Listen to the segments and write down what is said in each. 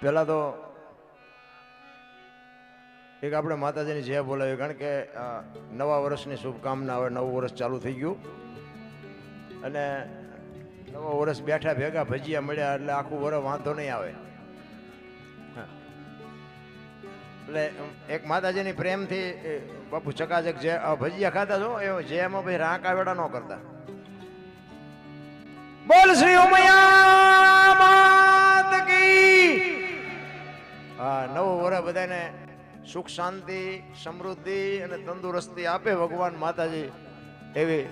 પહેલા તો એક આપણે માતાજીની જય બોલાવી, કારણ કે નવા વર્ષની શુભકામના. હવે નવું વર્ષ ચાલુ થઈ ગયું અને નવા વર્ષ બેઠા ભેગા ભજીયા મળ્યા એટલે આખું વર્ષ વાંધો નહીં આવે. એટલે એક માતાજીની પ્રેમથી બાપુ ચકાચક જે ભજીયા ખાતા છો એ જેમાં પછી રાંક આવેડા ન કરતા. બોલ શ્રી ઉમૈયા માત કી. હા, નવો વર્ષ બધાને સુખ શાંતિ સમૃદ્ધિ અને તંદુરસ્તી આપે ભગવાન માતાજી. એવી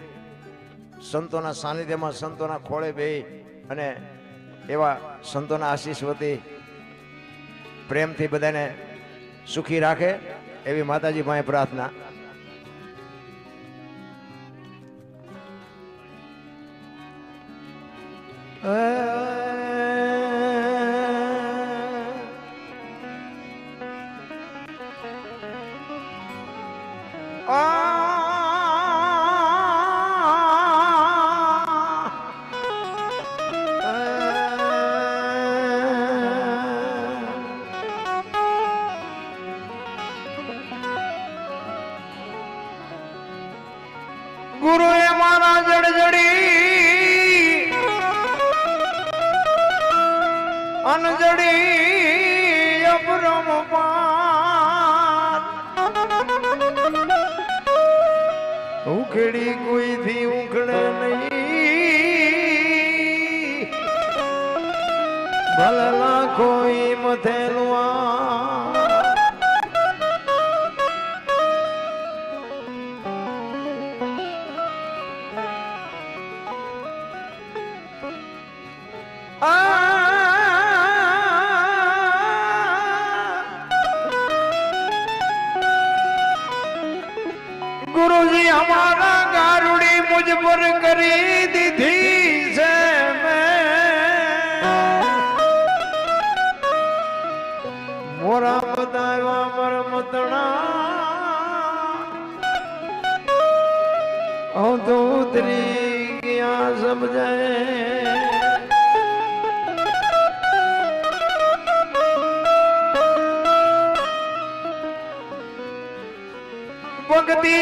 સંતોના સાનિધ્યમાં સંતોના ખોળે બેહી અને એવા સંતોના આશીષ વતી પ્રેમથી બધાને સુખી રાખે એવી માતાજી પાસે પ્રાર્થના. ગુરુએ મારા જડજડી અનજડી અપરમ પાન ઉખડી કોઈથી ઉખડે નહીં ભલા કોઈ મથેલું गुरुजी हमारा गारुड़ी मुझ पर करी दीधी से मोरा बतावा मर मतना तो उतरी गया समझे. भक्ति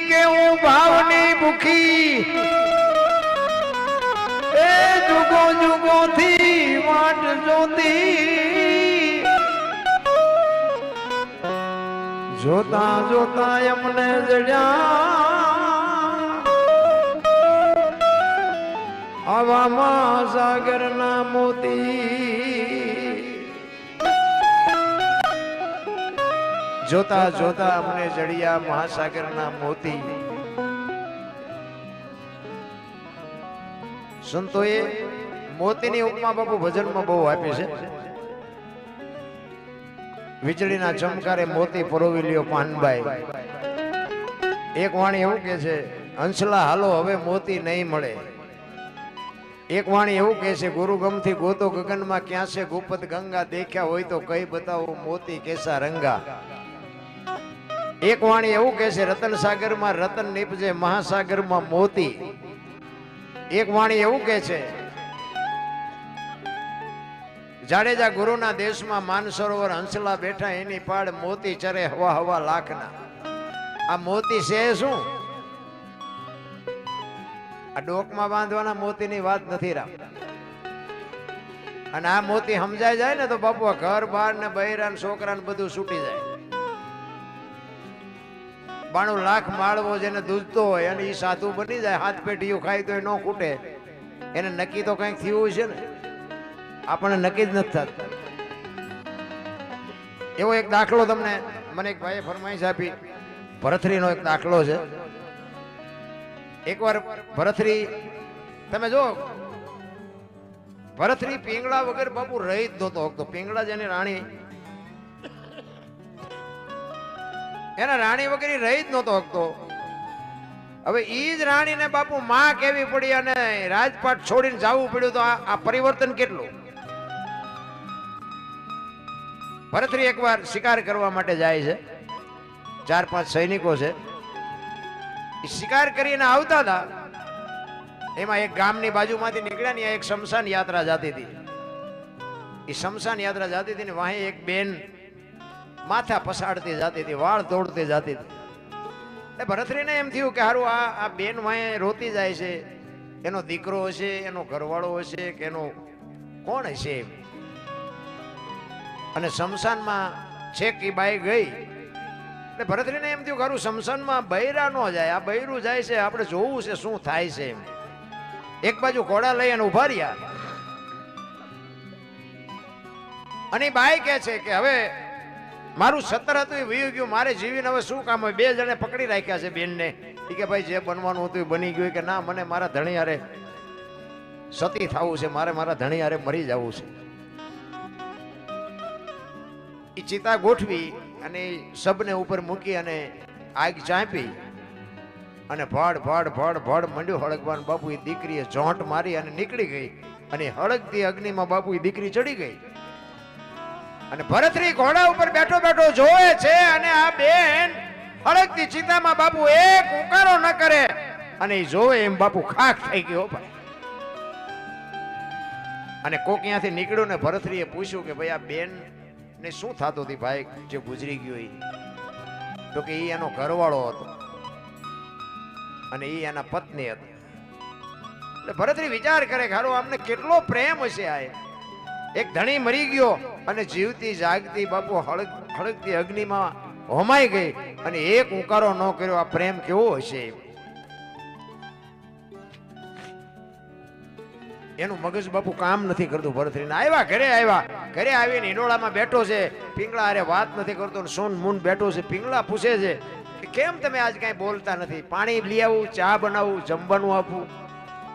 के હું ભાવની ભૂખી એ જુગો જુગો થી વાટ જોતી જોતા જોતા એમને જડ્યા આવામાં સાગરના મોતી. જોતા જોતા અમને જડિયા મહાસાગરના મોતી. સંતોએ મોતીની ઉપમા બાપુ ભજનમાં બહુ આપી છે. વીજળીના ચમકારે મોતી પરોવી લ્યો પાનબાઈ. એક વાણી એવું કે છે, હંસલા હાલો હવે મોતી નહીં મળે. એક વાણી એવું કે છે, ગુરુગમથી ગોતો ગગનમાં ક્યાં છે ગોપત ગંગા, દેખ્યા હોય તો કઈ બતાવો મોતી કેસા રંગા. એક વાણી એવું કે છે, રતન સાગરમાં રતન નીપજે મહાસાગરમાં મોતી. એક વાણી એવું કે છે, જાડેજા ગુરુના દેશમાં માનસરોવર હંસલા બેઠા એની પાડ મોતી ચરે હવા હવા લાખના. આ મોતી છે શું? આ ડોકમાં બાંધવાના મોતીની વાત નથી રામ. અને આ મોતી સમજાય જાય ને તો બાપુ આ ઘર બાર ને બૈરા ને છોકરા ને બધું છૂટી જાય. 92 લાખ માળવો જેને દૂધતો હોય અને એ સાધુ બની જાય, હાથ પેટીઓ ખાય તો એ ન ખૂટે. એને નક્કી તો કંઈક થયું છે ને, આપણને નક્કી જ નથી થતું. એવો એક દાખલો તમને મને એક ભાઈએ ફરમાઈશ આપી. ભરથરીનો એક દાખલો છે. એકવાર ભરથરી, તમે જો ભરથરી પીંગળા વગર બાપુ રહી જ નહોતો હકતો. પીંગળા જેની રાણી, એના રાણી વગેરે રહી જ નહોતો હકતો. હવે ઈ જ રાણીને બાપુ માં કેવી પડી અને રાજપાટ છોડીને જવું પડ્યું. તો આ પરિવર્તન કેટલું. ભરથરી એકવાર શિકાર કરવા માટે જાય છે. 4-5 સૈનિકો છે. શિકાર કરીને આવતા હતા એમાં એક ગામની બાજુમાંથી નીકળ્યા ને એક શમશાન યાત્રા જતી હતી. એ શમશાન યાત્રા જાતી હતી ને વાહે એક બેન માથા પસાડતી જાતી હતી, વાળ તોડતી જાતી હતી. એટલે ભરતરીને એમ થયું કે હારું આ બેન વાહે રોતી જાય છે, એનો દીકરો હશે, એનો ઘરવાળો હશે કે એનો કોણ હશે. અને શમશાનમાં છેક એ બાઈ ગઈ એટલે ભરતરીને એમ થયું ખરું શમશાનમાં બૈરા ન જાય, આ બૈરું જાય છે, આપણે જોવું છે શું થાય છે એમ. એક બાજુ ઘોડા લઈ અને ઉભા રહ્યા અને બાઈ કહે છે કે હવે મારું 17 હતું એ વયું ગયું, મારે જીવીને હવે શું કામ હોય. 2 જણે પકડી રાખ્યા છે બેનને. એ કે ભાઈ જે બનવાનું હતું એ બની ગયું. કે ના, મને મારા ધણી હારે સતી થવું છે, મારે મારા ધણી હારે મરી જવું છે. એ ચિતા ગોઠવી અને સબને ઉપર મૂકી અને આગ ચાંપી અને ભડ ભડ ભડ ભડ મંડ્યું હળગવાનું. બાપુ એ દીકરીએ જોંટ મારી અને નીકળી ગઈ અને હળગતી અગ્નિમાં બાપુ એ દીકરી ચડી ગઈ. અને ભરતરી ઘોડા ઉપર બેઠો બેઠો જોવે છે અને આ બેન હળગતી ચિતામાં બાપુ એક ઉકારો ન કરે અને એ જોવે એમ બાપુ ખાખ થઈ ગયો ભાઈ. અને કોક ત્યાંથી નીકળ્યો ને ભરતરીએ પૂછ્યું કે ભાઈ આ બેન ને શું થતું હતું ભાઈ જે ગુજરી ગયો એ? તો કે એ એનો ઘરવાળો હતો અને એ એના પત્ની હતી. એટલે ભરતરી વિચાર કરે કે હારો આમને કેટલો પ્રેમ હશે. આ એક ધણી મરી ગયો અને જીવતી જાગતી બાપુ હળગતી અગ્નિમાં હોમાઈ ગઈ અને એક ઉકારો ન કર્યો. આ પ્રેમ કેવો હશે? એનું મગજ બાપુ કામ નથી કરતું. ભરતરીને આવ્યા, ઘરે આવીને હિંડોળામાં બેઠો છે, પિંગળા અરે વાત નથી કરતો. સોન મૂન બેઠો છે. પિંગળા પૂછે છે કે કેમ તમે આજ કઈ બોલતા નથી? પાણી લઈ આવું, ચા બનાવું, જમવાનું આપું?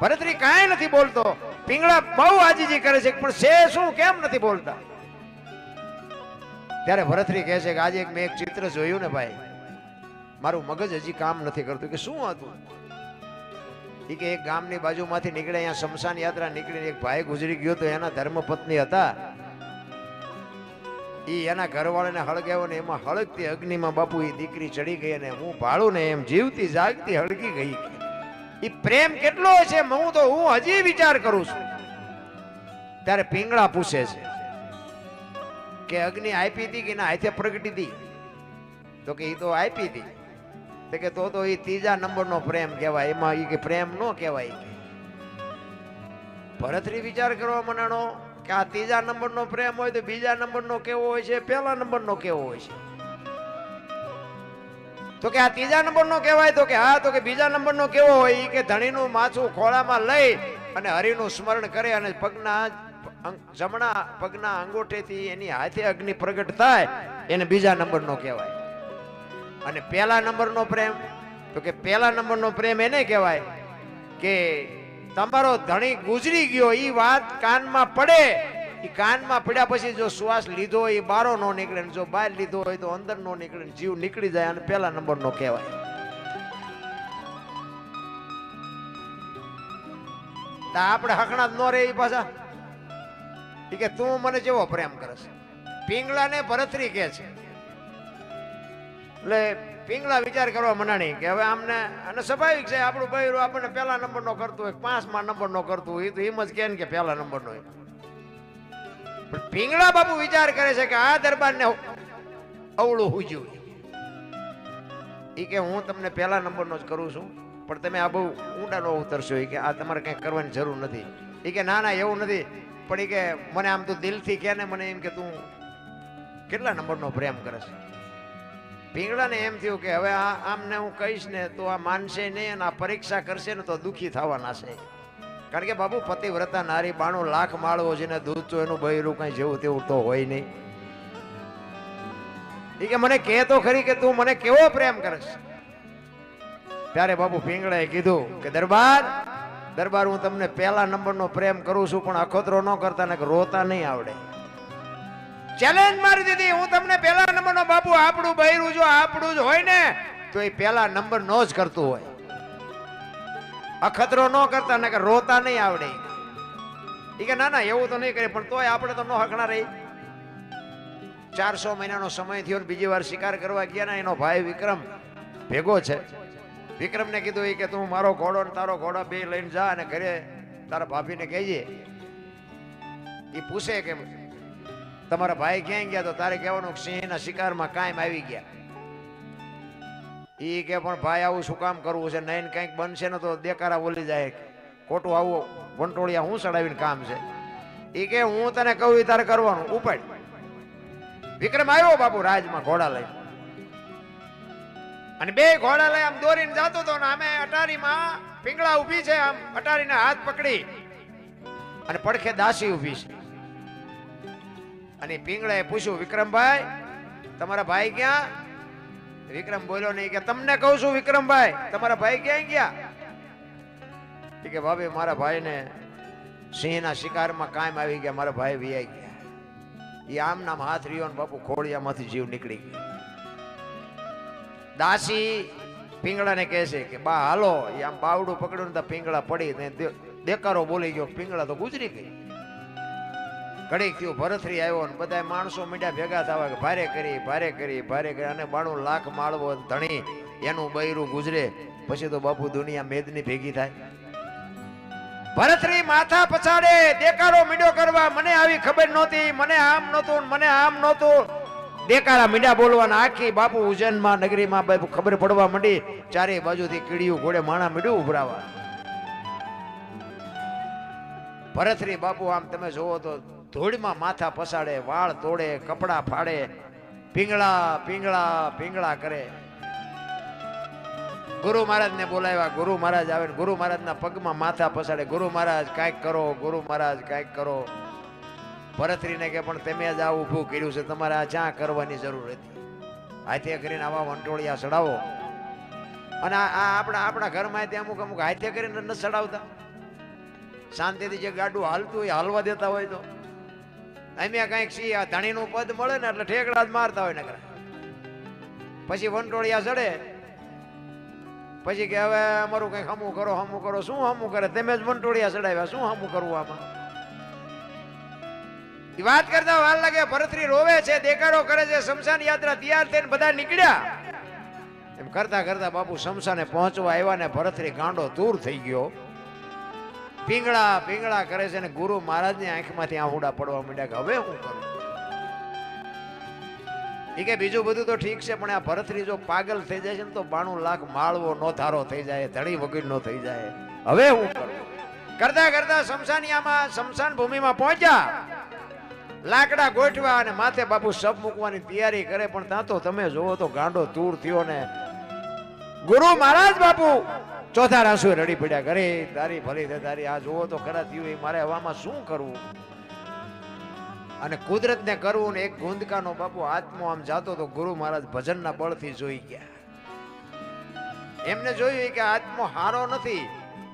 ભરતરી કાંઈ નથી બોલતો. પિંગળા બહુ આજીજી કરે છે પણ છે શું, કેમ નથી બોલતા? ત્યારે ભરતરી કહે છે કે આજે મેં એક ચિત્ર જોયું ને ભાઈ, મારું મગજ હજી કામ નથી કરતું. કે શું હતું? એ કે એક ગામની બાજુમાંથી નીકળે, અહીંયા શમશાન યાત્રા નીકળીને એક ભાઈ ગુજરી ગયો તો એના ધર્મપત્ની હતા. એ એના ઘરવાળાને હળગાવ્યો ને એમાં હળગતી અગ્નિમાં બાપુ એ દીકરી ચડી ગઈ અને હું ભાળું ને એમ જીવતી જાગતી હળગી ગઈ. એ પ્રેમ કેટલો છે હું હજી વિચાર કરું છું. ત્યારે પિંગળા પૂછે છે કે અગ્નિ આપી હતી કે ના હાથે પ્રગટી હતી? તો કે એ તો આપી હતી. તો એ 3જા નંબરનો પ્રેમ કહેવાય, એમાં એ કે પ્રેમ નો કહેવાય. ભરતરી વિચાર કરવા મનાણો કે આ 3જા નંબરનો પ્રેમ હોય તો 2જા નંબરનો કેવો હોય છે, 1લા નંબરનો કેવો હોય છે? તો કે આ 3જા નંબરનો કહેવાય. તો કે હા. તો કે 2જા નંબરનો કેવો હોય? કે ધણીનું માથું ખોળામાં લઈ અને હરિનું સ્મરણ કરે અને જમણા પગના અંગોઠેથી એની હાથે અગ્નિ પ્રગટ થાય, એને 2જા નંબરનો કહેવાય. અને 1લા નંબરનો પ્રેમ? તો કે 1લા નંબરનો પ્રેમ એને કહેવાય કે તમારો ધણી ગુજરી ગયો એ વાત કાનમાં પડે, એ કાનમાં પડ્યા પછી જો શ્વાસ લીધો હોય એ બારો નો નીકળે, જો બહાર લીધો હોય તો અંદર નો નીકળે, જીવ નીકળી જાય, અને 1લા નંબરનો કહેવાય. આપણે હકણા ન રે એ પાછા કે તું મને જેવો પ્રેમ કરે છે. પિંગળાને ભરતરી કે છે. એટલે પિંગળા વિચાર કરવા મનાણી કે હવે આમને, અને સ્વાભાવિક છે આપણું બૈરું આપણને 1લા નંબરનો કરતું હોય, 5મા નંબરનો કરતું હોય, તો એમ જ કે 1લા નંબરનો હોય. પણ પિંગળા બાપુ વિચાર કરે છે કે આ દરબારને અવળું હુજ્યું. એ કે હું તમને 1લા નંબરનો જ કરું છું, પણ તમે આ બહુ ઊંડા નો ઉતરશો. એ કે આ તમારે કઈ કરવાની જરૂર નથી. એ કે ના એવું નથી, પણ એ કે મને આમ તું દિલથી કે ને મને એમ કે તું કેટલા નંબરનો પ્રેમ કરે છે? પિંગળાને એમ થયું કે હવે આમને હું કહીશ ને તો આ માનશે નહીં અને આ પરીક્ષા કરશે ને તો દુઃખી થવાના છે. કારણ કે બાબુ પતિવ્રતા નારી 92 લાખ માળવો જેને દૂધ તો એનું બૈરું કઈ જેવું તેવું તો હોય નહીં. એ કે મને કહે તો ખરી કે તું મને કેવો પ્રેમ કરે છે? ત્યારે બાબુ પિંગળાએ કીધું કે દરબાર હું તમને 1લા નંબરનો પ્રેમ કરું છું, પણ અખતરો ન કરતા ને રોતા નહીં આવડે. ચેલેન્જ મારી દીધી. હું તમને 1લા નંબરનો બાપુ આપણું બૈરું જો આપણું જ હોય ને તો એ 1લા નંબરનો જ કરતું હોય, અખતરો ન કરતા ને રોતા નહીં આવડે. એ કે ના એવું તો નહીં કરે, પણ તોય આપણે તો ન હકણા રહી. 400 મહિનાનો સમય થયો, બીજી વાર શિકાર કરવા ગયા ને એનો ભાઈ વિક્રમ ભેગો છે. વિક્રમને કીધું એ કે તું મારો ઘોડો ને તારો ઘોડો 2 લઈને જા અને ઘરે તારા ભાભીને કહેજે. એ પૂછે કે તમારા ભાઈ ક્યાં ગયા? તો તારે કહેવાનું સિંહના શિકારમાં કાયમ આવી ગયા. ઈ કે પણ ભાઈ આવું શું કામ કરવું છે? નહીં કંઈક બનશે ને તો દેકારા બોલી જાય, ખોટું આવું વંટોળિયા હું ચડાવીને કામ છે. ઈ કે હું તને કહું તારે કરવાનું. ઉપાડ. વિક્રમ આવ્યો બાપુ રાજમાં ઘોડા લઈ, અને બે ઘોડા લઈ આમ દોરીને જતો હતો ને આમે અટારીમાં પિંગળા ઊભી છે, આમ અટારીને હાથ પકડી અને પડખે દાસી ઊભી છે. અને પિંગળાએ પૂછ્યું, વિક્રમભાઈ તમારા ભાઈ ક્યાં? વિક્રમ બોલ્યો નહીં કે તમને કહું છું વિક્રમભાઈ તમારા ભાઈ ક્યાં ગયા? કે ભાભી મારા ભાઈને સિંહના શિકારમાં કાયમ આવી ગયા, મારા ભાઈ વિયાઈ ગયા. એ આમ નામ હાથ રહ્યો ને બાપુ ખોડિયામાંથી જીવ નીકળી ગયો. દાસી પિંગળાને કહે છે કે બા હાલો. એ આમ બાવડું પકડ્યું ને પિંગળા પડી ને દેકારો બોલી ગયો. પિંગળા તો ગુજરી ગઈ. ઘડીક થયું ભરથરી આવ્યો ને બધા માણસો મીડા ભેગા થવા કે ભારે કરી ભારે કરી ભારે કરી, અને 92 લાખ માળવો ધણી એનું બૈરું ગુજરે પછી તો બાપુ દુનિયા મેદની ભેગી થાય. ભરથરી માથા પછાડે દેકારો મીડો કરવા. મને આવી ખબર નહોતી, મને આમ નહોતું, મને આમ નહોતું. દેકારા મીડા બોલવાના. આખી બાપુ ઉજ્જૈનમાં નગરીમાં બાપુ ખબર પડવા માંડી. ચારે બાજુથી કીડીયું ઘોડે માણા મીડું ઉભરાવા. ભરથરી બાપુ આમ તમે જોવો તો ધૂળમાં માથા પસાડે, વાળ તોડે, કપડા ફાડે, પિંગળા પિંગળા પિંગળા કરે. ગુરુ મહારાજ ને બોલાવ્યા. ગુરુ મહારાજ આવે, ગુરુ મહારાજ ના પગમાં માથા પસાડે. ગુરુ મહારાજ કાંઈક કરો, ગુરુ મહારાજ કાંઈક કરો. ભરથરીને કે પણ તમે જ આ ઊભું કર્યું છે, તમારે આ ચા કરવાની જરૂર હતી. હાથે કરીને આવા વંટોળિયા ચડાવો. અને આ આપણા ઘરમાં અમુક અમુક હાથે કરીને ન ચડાવતા. શાંતિથી જે ગાડું હાલતું હોય હાલવા દેતા હોય તો અમે કઈક સી આ ધણીનું પદ મળે ને એટલે ઠેકડા જ મારતા હોય નકરા. પછી વંટોળિયા ચડે પછી કે હવે અમારું કઈક હમું કરો હમું કરો. શું હમું કરે? તમે જ વંટોળિયા ચડાવ્યા, શું હમું કરવું આમાં? વાત કરતા વાર લાગે. ભરથરી રોવે છે, દેકારો કરે છે. શમશાન યાત્રા તૈયાર થઈને બધા નીકળ્યા. એમ કરતા કરતા બાપુ શમશાને પહોંચવા આવ્યા ને ભરથરી ગાંડો દૂર થઈ ગયો. પિંગળા પિંગળા કરે છે ને ગુરુ મહારાજની આંખમાંથી આહુડા પડવા માંડ્યા કે હવે હું કરું? એ કે બીજું બધું તો ઠીક છે, પણ આ ભરથરી જો પાગલ થઈ જાય છે ને તો 92 લાખ માળવો નો ધારો થઈ જાય, ધણી વગર નો થઈ જાય. હવે હું કરું? કરતા કરતા શમશાન ભૂમિમાં પહોંચ્યા. લાકડા ગોઠવા અને માથે બાપુ સબ મૂકવાની તૈયારી કરે. પણ ત્યાં તો તમે જોવો તો ગાંડો દૂર થયો ને ગુરુ મહારાજ બાપુ ચોથા રાસુએ રડી પડ્યા. ઘરે તારી ભલી છે તારી, આ જોવો તો ખરા થયું. મારે હવામાં શું કરવું? અને કુદરત ને કરવું ને એક ગુંદકાનો બાપુ આત્મો આમ જાતો તો ગુરુ મહારાજ ભજનના બળથી જોઈ ગયા. એમને જોયું કે આત્મો હારો નથી,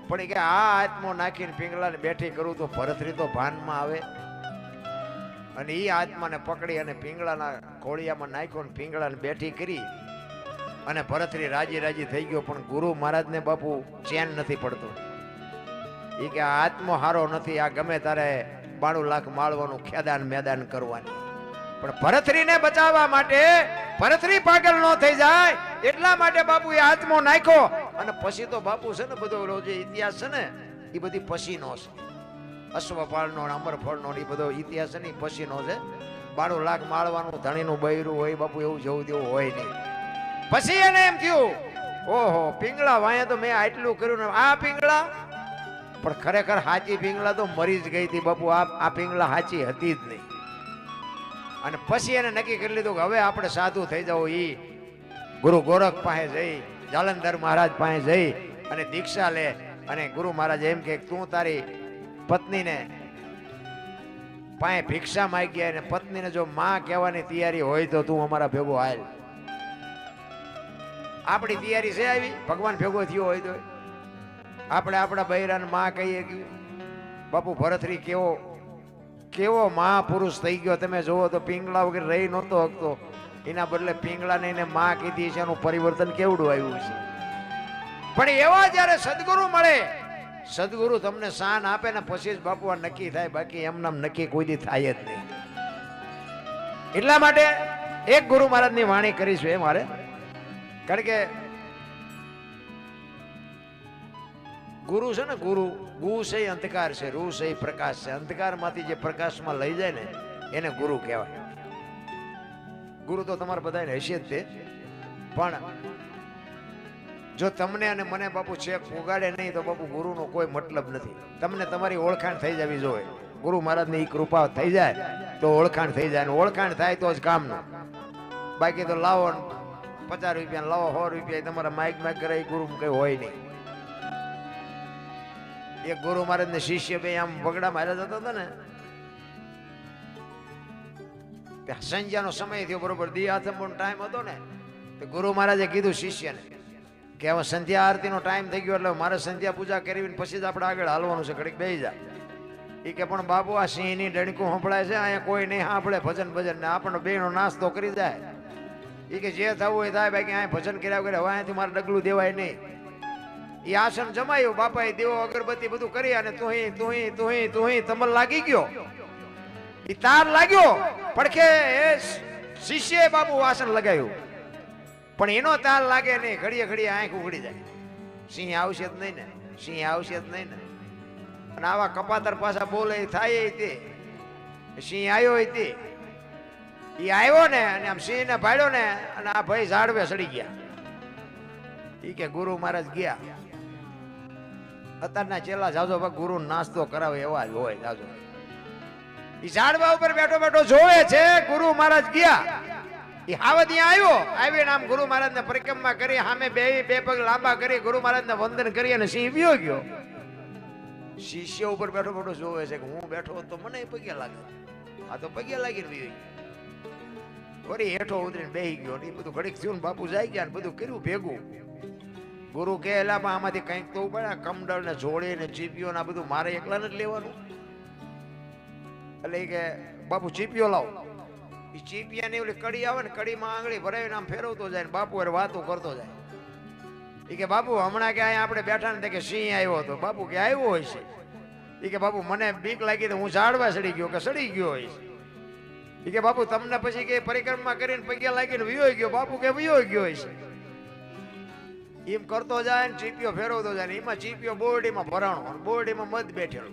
પણ કે આ આત્મો નાખીને પિંગલાને બેઠી કરું તો ભરથરી તો ભાનમાં આવે. અને એ આત્માને પકડી અને પિંગળાના ઘોડિયામાં નાખ્યો ને પિંગળાને બેઠી કરી અને ભરથરી રાજી રાજી થઈ ગયો. પણ ગુરુ મહારાજને બાપુ ચેન નથી પડતો. એ કે આ આત્મો હારો નથી, આ ગમે તારે 92 લાખ માળવાનું ખેદાન મેદાન કરવાની. પણ ભરથરીને બચાવવા માટે, ભરથરી પાગલ ન થઈ જાય એટલા માટે બાપુ એ આત્મો નાખ્યો. અને પછી તો બાપુ છે ને બધો જે ઇતિહાસ છે ને એ બધી પછીનો છે. અશ્વપાળનો અમરફળનો એ બધો ઇતિહાસ છે ને પછીનો છે. 92 લાખ માળવાનું ધણીનું બૈરું હોય બાપુ, એવું જવું તેવું હોય નહીં. પછી એને એમ થયું, ઓહો પિંગળા વાયા તો મેં આટલું કર્યું ને આ પિંગળા. પણ ખરેખર હાચી પિંગળા તો મરી જ ગઈ હતી બાપુ. આ પિંગળા હાચી હતી જ નહીં. અને પછી એને નક્કી કરી લીધું કે હવે આપણે સાધુ થઈ જાવ. ઈ ગુરુ ગોરખ પાસે જઈ, જાલંધર મહારાજ પાસે જઈ અને દીક્ષા લે. અને ગુરુ મહારાજ એમ કે તું તારી પત્નીને પાસે ભિક્ષા માંગી અને પત્નીને જો માં કહેવાની તૈયારી હોય તો તું અમારા ભેગો હાલ. આપણી તૈયારી છે આવી? ભગવાન ભેગો થયો હોય તો આપણે આપણા બૈરાને માં કહીએ કે બાપુ ભરથરી કેવો મહાપુરુષ થઈ ગયો. તમે જોવો તો પિંગળા વગર રહી નહોતો હકતો, એના બદલે પિંગળાને એને માં કીધી છે. એનું પરિવર્તન કેવડું આવ્યું છે. પણ એવા જયારે સદગુરુ મળે, સદગુરુ તમને શાન આપે ને પછી જ બાપુ આ નક્કી થાય. બાકી એમનામ નક્કી કોઈ દી થાય જ નહીં. એટલા માટે એક ગુરુ મહારાજની વાણી કરીશું એ મારે. કારણ કે ગુરુ છે ને, ગુરુ ગુ છે અંધકાર છે, રૂ છે પ્રકાશ છે. અંધકાર માંથી જે પ્રકાશમાં લઈ જાય ને એને ગુરુ કહેવાય. ગુરુ તો તમારા બધાને હશે જ તે, પણ જો તમને અને મને બાપુ છેક ઉગાડે નહીં તો બાપુ ગુરુનો કોઈ મતલબ નથી. તમને તમારી ઓળખાણ થઈ જવી જોઈએ. ગુરુ મહારાજની કૃપા થઈ જાય તો ઓળખાણ થઈ જાય, ઓળખાણ થાય તો જ કામનું. બાકી તો લાવો 50 રૂપિયા લાવો 100 રૂપિયા તમારા માઇક કરે ગુરુ કઈ હોય નહીં. એક ગુરુ મહારાજ ને શિષ્ય બે આમ બગડા માર્યા જતા હતા ને, સંજ્ઞાનો સમય થયો બરોબર, દી આથમનો ટાઈમ હતો ને, તો ગુરુ મહારાજે કીધું શિષ્યને કે હવે સંધ્યા આરતીનો ટાઈમ થઈ ગયો, એટલે મારે સંધ્યા પૂજા કરવી પછી જ આપણે આગળ હાલવાનું છે, ઘડીક બેસી જા. એ કે પણ બાપુ આ સિંહની ડણકું સંભળાય છે, અહીંયા કોઈ નહીં સાંભળે ભજન ભજન ને આપણને બેનો નાસ્તો કરી જાય. એ કે જે થવું હોય થાય, બાકી અહીંયા ભજન કર્યા વગર હવે અહીંયાથી મારે ડગલું દેવાય નહીં. એ આસન જમાયું, બાપાએ દેવો અગરબત્તી બધું કરી અને તુહી તમલ લાગી ગયો, એ તાર લાગ્યો પડખે શિષ્યએ બાપુ આસન લગાવ્યું, પણ એનો તાર લાગે નહીં. ઘડીએ ઘડીએ આંખ ઉઘડી જાય. સિંહ આવશે જ નહીં ને, સિંહ આવશે જ નહીં ને. અને આવા કપાતર પાછા બોલે થાય તે સિંહ આવ્યો તે એ આવ્યો ને, અને આમ સિંહ ને ભાડ્યો ને, અને આ ભાઈ ઝાડવે સડી ગયા. એ કે ગુરુ મહારાજ ગયા. અત્યારના ચેલા જાજો ગુરુ નાસ્તો કરાવે એવા જ હોય જાજો. એ ઝાડવા ઉપર બેઠો બેઠો જોવે છે ગુરુ મહારાજ ગયા. એ હાવદ આવ્યો, આવીને આમ ગુરુ મહારાજ ને પરિક્રમા કરી, સામે બે પગ લાંબા કરી ગુરુ મહારાજ ને વંદન કરી અને સિંહ વિયો ગયો. શિષ્ય ઉપર બેઠો બેઠો જોવે છે કે હું બેઠો તો મને પગે લાગે, આ તો પગે લાગીને વિયો ગયો. વળી હેઠો ઉતરીને બેહી ગયો. એ બધું ઘડીક થયું ને બાપુ જાય ગયા ને બધું કર્યું ભેગું. ગુરુ કે એલામાં આમાંથી કંઈક તો પડે, કમડળ ને જોડી ને ચીપીઓ ને આ બધું મારે એકલાને જ લેવાનું. એટલે કે બાપુ ચીપીઓ લાવો. એ ચીપિયા ની ઓલી કડી આવે ને, કડીમાં આંગળી ભરાવીને આમ ફેરવતો જાય ને બાપુ અરે વાતો કરતો જાય. એ કે બાપુ હમણાં કે અહીંયા આપણે બેઠા ને કે સિંહ આવ્યો હતો. બાપુ કે આવ્યો હોય છે. એ કે બાપુ મને બીક લાગી તો હું ઝાડવા સડી ગયો, કે સડી ગયો હોય છે. એ કે બાપુ તમને પછી કે પરિક્રમા કરીને પગે લાગીને વિયો ગયો. બાપુ કે વિયો ગયો હોય છે. એમ કરતો જાય ને ચીપીઓ ફેરવતો જાય ને, એમાં ચીપીઓ બોરડીમાં ભરાણો, બોરડીમાં મધ બેઠેલો,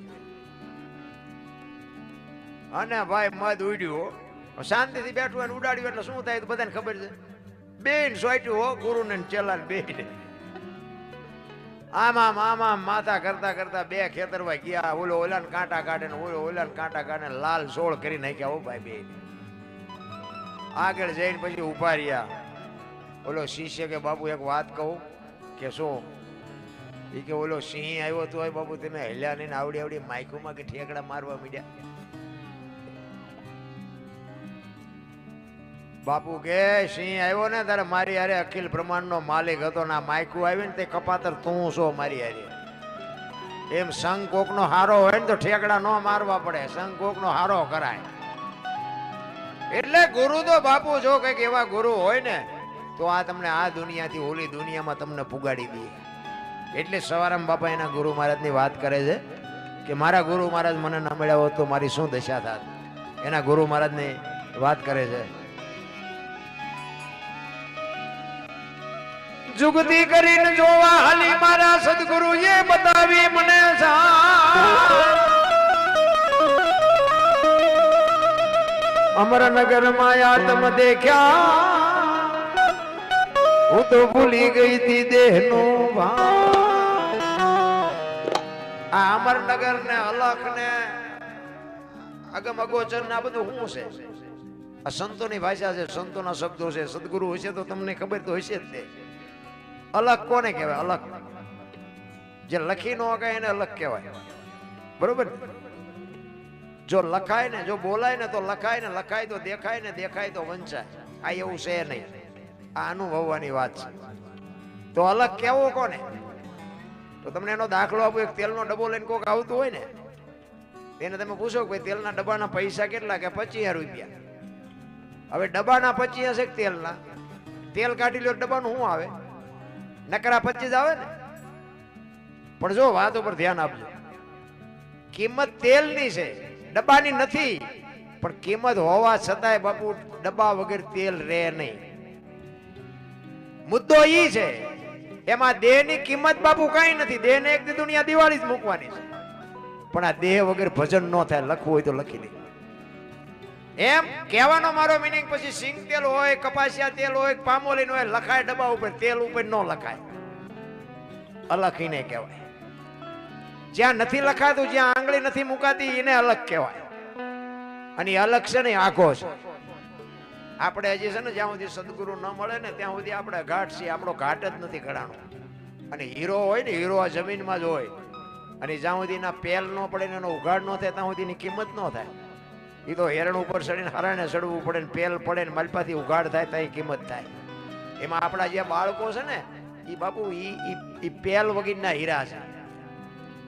અને ભાઈ મધ ઉડ્યું. શાંતિથી બેઠું અને ઉડાડ્યું એટલે શું થાય બધાને ખબર છે. બેન સોટ્યું હો ગુરુ ને ચેલા બેન. આમ માથા કરતા કરતા બે ખેતરવા ગયા. ઓલો ઓલાને કાંટા કાઢે ને ઓલો ઓલાને કાંટા કાઢે, લાલ સોળ કરી નાખ્યા. ઓ ભાઈ બે આગળ જઈને પછી ઉભા રહ્યા. ઓલો શિષ્ય કે બાપુ એક વાત કહું. કે શું? એ કે ઓલો સિંહ આવ્યો તો બાપુ તમે હેલ્યા નહીં, આવડી આવડી માઇકોમાં કે ઠેકડા મારવા માંડ્યા. બાપુ કે સિંહ આવ્યો ને તારે મારી હારે અખિલ બ્રહ્માંડ નો માલિક હતો ને, માયકું આવી ને તે કપાતર તું છો મારી હારે. એમ સંગ કોક નો હારો હોય ને તો ઠેકડા ન મારવા પડે, સંગ કોક નો હારો કરાય. એટલે ગુરુ તો બાપુ જો કઈક એવા ગુરુ હોય ને તો આ તમને આ દુનિયાથી ઓલી દુનિયામાં તમને પુગાડી દે. એટલે સવારામ બાપા એના ગુરુ મહારાજ ની વાત કરે છે કે મારા ગુરુ મહારાજ મને ન મળ્યા હોત તો મારી શું દશા થાત. એના ગુરુ મહારાજ ની વાત કરે છે. જુગતી કરીને જોવા હાલી મારા સદગુરુ એ બતાવી મને અમરનગર માં આત્મ દેખ્યા, હું તો ભૂલી ગઈ હતી દેહ નું ભાન. આ અમરનગર ને અલખ ને અગમ અગોચર ને આ બધું શું છે? આ સંતોની ભાષા છે, સંતોના શબ્દો છે. સદગુરુ હશે તો તમને ખબર તો હશે જ તે. અલગ કોને કહેવાય? અલગ જે લખી ન હકાય એને અલગ કહેવાય. બરોબર? જો લખાય ને, જો બોલાય ને તો લખાય, ને લખાય તો દેખાય, ને દેખાય તો વંચાય. આ એવું છે નહીં, આ અનુભવવાની વાત છે. તો અલગ કેવો કોને? તો તમને એનો દાખલો આપો. એક તેલનો ડબ્બો લઈને કોક આવતું હોય ને, એને તમે પૂછો કે ભાઈ તેલના ડબ્બાના પૈસા કેટલા? કે 25 રૂપિયા. હવે ડબ્બાના 25 હશે તેલના, તેલ કાઢી લો ડબ્બાનું શું આવે? નકરા 25 આવે ને. પણ જો વાત ઉપર ધ્યાન આપજો, કિંમત તેલની છે, ડબ્બાની નથી. પણ કિંમત હોવા છતાંય બાપુ ડબ્બા વગર તેલ રહે નહીં. મુદ્દો ઈ છે. એમાં દેહની કિંમત બાપુ કઈ નથી. દેહને એક દુનિયા દિવાળી જ મૂકવાની છે. પણ આ દેહ વગર ભજન ન થાય. લખવું હોય તો લખી દે. એમ કહેવાનો મારો મીનિંગ પછી સિંગ તેલ હોય, કપાસિયા તેલ હોય, પામોલીન હોય, લખાય ડબ્બા ઉપર, તેલ ઉપર ન લખાય, અલખીને કહેવાય. જ્યાં નથી લખાતું, જ્યાં આંગળી નથી મુકાતી એને અલગ કહેવાય. અને અલગ છે ને આખો છે. આપણે હજી છે ને જ્યાં સુધી સદગુરુ ન મળે ને ત્યાં સુધી આપણે ઘાટ છીએ. આપણો ઘાટ જ નથી ઘડાણો. અને હીરો હોય ને, હીરો આ જમીનમાં જ હોય. અને જ્યાં સુધી એના પેલ ન પડે ને એનો ઉઘાડ ન થાય ત્યાં સુધી એની કિંમત ન થાય. એ તો હેરણ ઉપર ચડીને હરાણે ચડવું પડે ને પેલ પડે ને માલપાથી ઉઘાડ થાય ત્યાં કિંમત થાય. એમાં આપણા જે બાળકો છે ને એ બાપુ ઈ પેલ વગરના હીરા છે.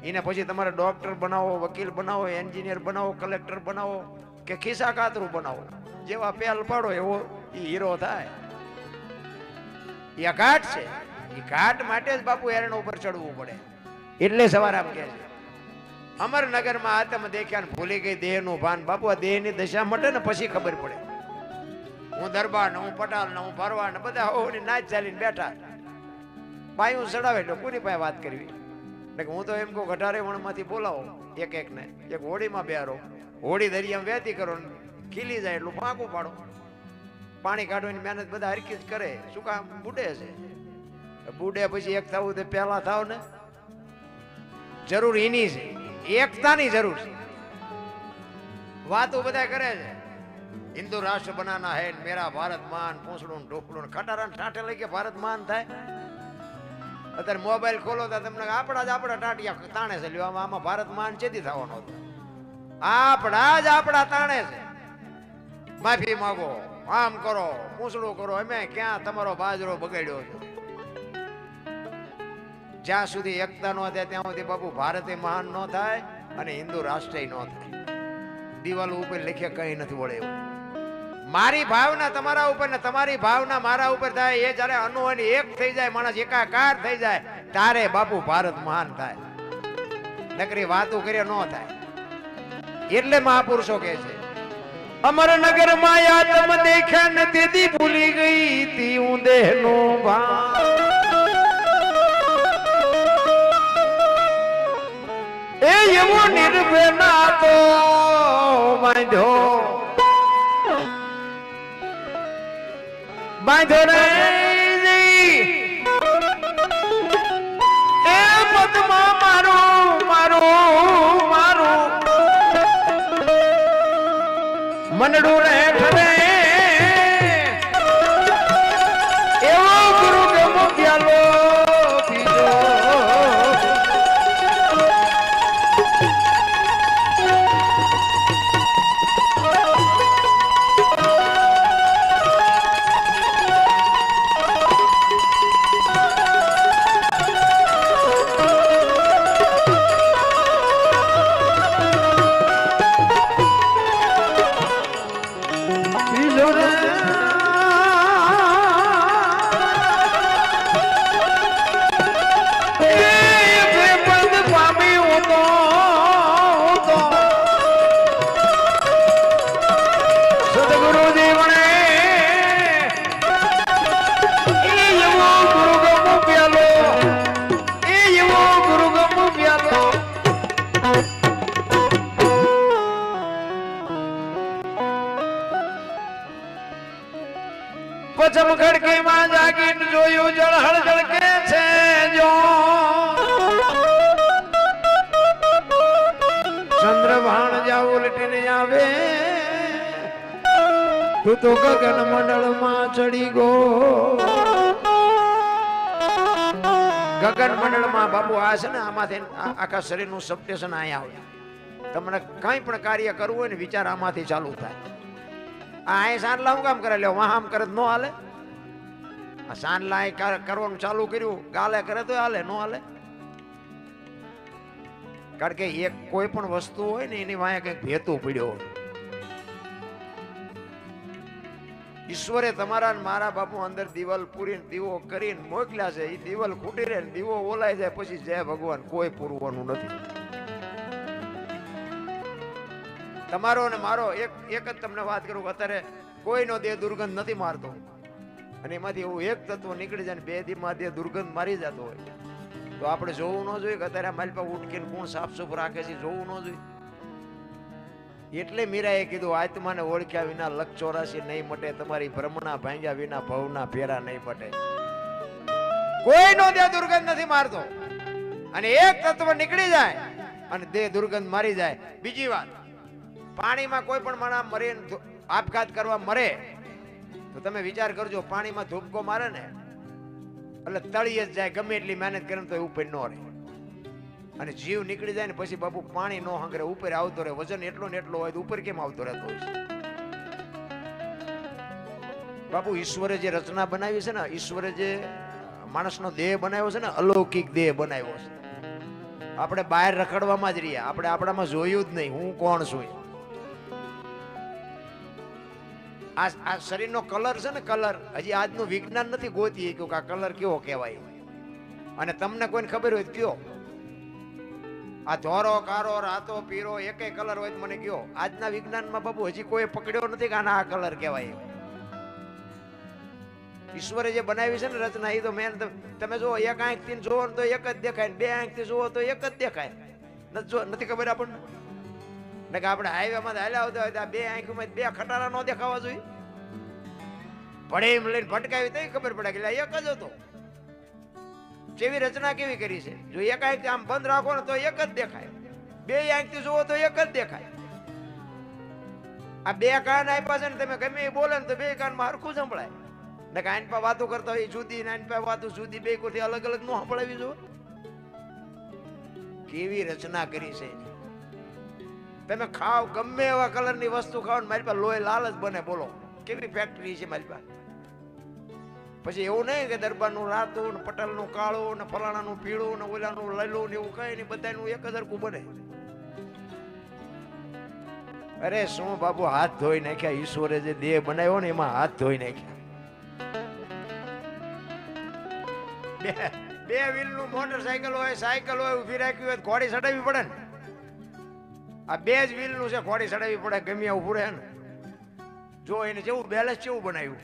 એને પછી તમારે ડોક્ટર બનાવો, વકીલ બનાવો, એન્જિનિયર બનાવો, કલેક્ટર બનાવો કે ખિસ્સા કાતરું બનાવો, જેવા પેલ પાડો એવો ઈ હીરો થાય. એ ઘાટ છે. એ ઘાટ માટે જ બાપુ હેરણ ઉપર ચડવું પડે. એટલે સવાર આમ કે છે અમરનગરમાં આતમ દેખ્યા ને ભૂલી ગઈ દેહનું ભાન. બાપુ આ દેહની દશા મટે ને પછી ખબર પડે. હું દરબાર ને, હું પટાલ ને, હું ભરવા ને બધા હોની નાચ ચાલીને બેઠા, પાયું ચડાવે એટલે કોની પાસે વાત કરવી. એટલે હું તો એમ કહું ગઢારે વણમાંથી બોલાવો એક એક ને, એક હોડીમાં બેહારો, હોડી દરિયામાં વહેતી કરો, ખીલી જાય એટલું ફાંકું પાડો. પાણી કાઢવાની મહેનત બધા હરકી જ કરે. શું કામ? બુડે છે. બુડે પછી એક થવું તે પહેલા થાવ ને. જરૂર એની છે, એકતાની જરૂર છે. વાતો બધા કરે છે હિન્દુ રાષ્ટ્ર બનાના હે, મેરા ભારત માન, પૂંછડું ઢોકળું ખટારા ઠાઠે લઈ કે ભારત માન થાય. અત્યારે મોબાઈલ ખોલો તો તમને આપણા જ આપણા ટાટિયા તાણે છે. લ્યો આમાં ભારત માન ચેતી થવાનો હતો? આપણા જ આપણા તાણે છે. માફી માંગો, આમ કરો, પૂંછડું કરો. અમે ક્યાં તમારો બાજરો બગાડ્યો છે? જ્યાં સુધી એકતા ન થાય ત્યાં સુધી બાપુ ભારતે મહાન ન થાય અને હિન્દુ રાષ્ટ્ર ન થાય. દિવાલો ઉપર લખે કઈ નથી વળે એવું. મારી ભાવના તમારા ઉપર ને તમારી ભાવના મારા ઉપર થાય, એ જયારે અનુવાની એક થઈ જાય, માણસ એકાકાર થઈ જાય, તારે બાપુ ભારત મહાન થાય. નકરી વાતો કરીએ ન થાય. એટલે મહાપુરુષો કે છે અમરનગર માં આતમ દેખ્યા ને તેથી ભૂલી ગઈ તી હું દેહનો ભાન. એ એવો નિર્ભેના તો બાંધ્યો રે એ પદમાં મારું મારું મારું મનડું રેઠ રે એવો ગુરુ ગમો ગયાલો બીજો. પચમ ખડકી માં જાગીને જોયું જળહળ જળકે છે જો ચંદ્રભાણ જાવ ઉલટીને આવે તું તો ગગન મંડળ માં ચડી ગો. ગગન મંડળ માં બાબુ આ છે ને આમાંથી આખા શરીર નું સબસ્ટેશન અહીંયા આવે. તમને કઈ પણ કાર્ય કરવું હોય ને વિચાર આમાંથી ચાલુ થાય. આ સાંડલા હું કામ કરે લ્યો વાહ આમ કરે ન હાલે. આ સાંડલા કરવાનું ચાલુ કર્યું ગાલે કરે તો હાલે, ન હાલે. કારણ કે એક કોઈ પણ વસ્તુ હોય ને એની વાંહે કંઈક ભેતું પડ્યો હોય. ઈશ્વરે તમારા મારા બાપુ અંદર દિવાલ પૂરીને દીવો કરીને મોકલ્યા છે. એ દિવાલ ખૂટી રહે ને દીવો ઓલાઈ જાય પછી જય ભગવાન કોઈ પૂરવાનું નથી. તમારો ને મારો એક જ તમને વાત કરું. અત્યારે કોઈનો દેહ દુર્ગંધ નથી મારતો અને એમાંથી એવું એક તત્વ નીકળી જાય ને બે દીમાં દેહ દુર્ગંધ મારી જતો હોય તો આપણે જોવું ન જોઈએ કે અત્યારે મારી પાસે ઉટકીને કોણ સાફ સુફ રાખે છે? જોવું ન જોઈએ. એટલે મીરાએ કીધું આત્માને ઓળખ્યા વિના લખ 84 નહીં મટે, તમારી ભ્રમણા ભાંગ્યા વિના ભવના ફેરા નહીં મટે. કોઈનો દેહ દુર્ગંધ નથી મારતો, અને એક તત્વ નીકળી જાય અને દેહ દુર્ગંધ મારી જાય. બીજી વાત, પાણીમાં કોઈ પણ માણસ મરે, આપઘાત કરવા મરે તો તમે વિચાર કરજો, પાણીમાં ધૂપકો મારે ને એટલે તળિયે જ જાય, ગમે એટલી મહેનત કરે તો ઉપર ન રહે. અને જીવ નીકળી જાય ને પછી બાપુ પાણી નો હંગરે ઉપર આવતો રહે. વજન એટલો ને એટલો હોય તો ઉપર કેમ આવતો રહેતો હોય છે? બાપુ ઈશ્વરે જે રચના બનાવી છે ને, ઈશ્વરે જે માણસનો દેહ બનાવ્યો છે ને, અલૌકિક દેહ બનાવ્યો છે. આપણે બહાર રખડવામાં જ રહ્યા, આપણે આપણામાં જોયું જ નહીં હું કોણ છું. આ શરીરનો કલર છે ને, કલર હજી આજનું વિજ્ઞાન નથી ગોતી કે આ કલર કેવો કહેવાય. અને તમને કોઈને ખબર હોય કયો, આ ધોરો કારો રાતો પીરો એકે કલર હોય તો મને કયો. આજના વિજ્ઞાનમાં બાબુ હજી કોઈ પકડ્યો નથી કે આના આ કલર કહેવાય. ઈશ્વરે જે બનાવી છે ને રચના, એ તો મેન. તમે જુઓ, એક આંખથી જુઓ તો એક જ દેખાય, બે આંખથી જુઓ તો એક જ દેખાય. નથી ખબર આપણને કે આપણે હાઈવેમાં હાલ્યા આવતા હોય બે આંખમાં બે ખટારા ન દેખાવા જોઈએ? પડે એમ લઈને ભટકાવી તો ખબર પડે કે એક જ હતો. જેવી રચના કેવી કરી છે. જો એક આંખ આમ બંધ રાખો ને તો એક જ દેખાય, બે આંખથી જુઓ તો એક જ દેખાય. આ બે કાન આપ્યા છે ને, તમે ગમે એ બોલે ને તો બે કાનમાં હરખું સંભળાય. ને કાન પા વાતો કરતા હોય જુદી, નાન પા વાતો જુદી, બે કોથી અલગ અલગ નો સંભળાવી જો. કેવી રચના કરી છે. તમે ખાવ ગમે એવા કલરની વસ્તુ ખાવ ને મારી પાસે લોહી લાલ જ બને. બોલો કેવી ફેક્ટરી છે મારી પાસે. પછી એવું નહીં કે દરબારનું રાતું ને પટેલનું કાળું ને ફલાણાનું પીળું ને ઓલાનું લીલું ને એવું કઈ નહીં, બધાનું એક જ હરખું બને. અરે શું બાબુ, હાથ ધોઈ નાખ્યા. ઈશ્વરે જે દેહ બનાવ્યો ને એમાં હાથ ધોઈ નાખ્યા. બે વ્હીલ નું મોટરસાયકલ હોય, સાયકલ હોય, ઉભી રાખવી હોય ઘોડી ચડાવવી પડે ને. આ બે જ વ્હીલ નું છે, ઘોડી ચડાવવી પડે ગમે ઉભું રહે ને. જો એને જેવું બેલેન્સ કેવું બનાવ્યું.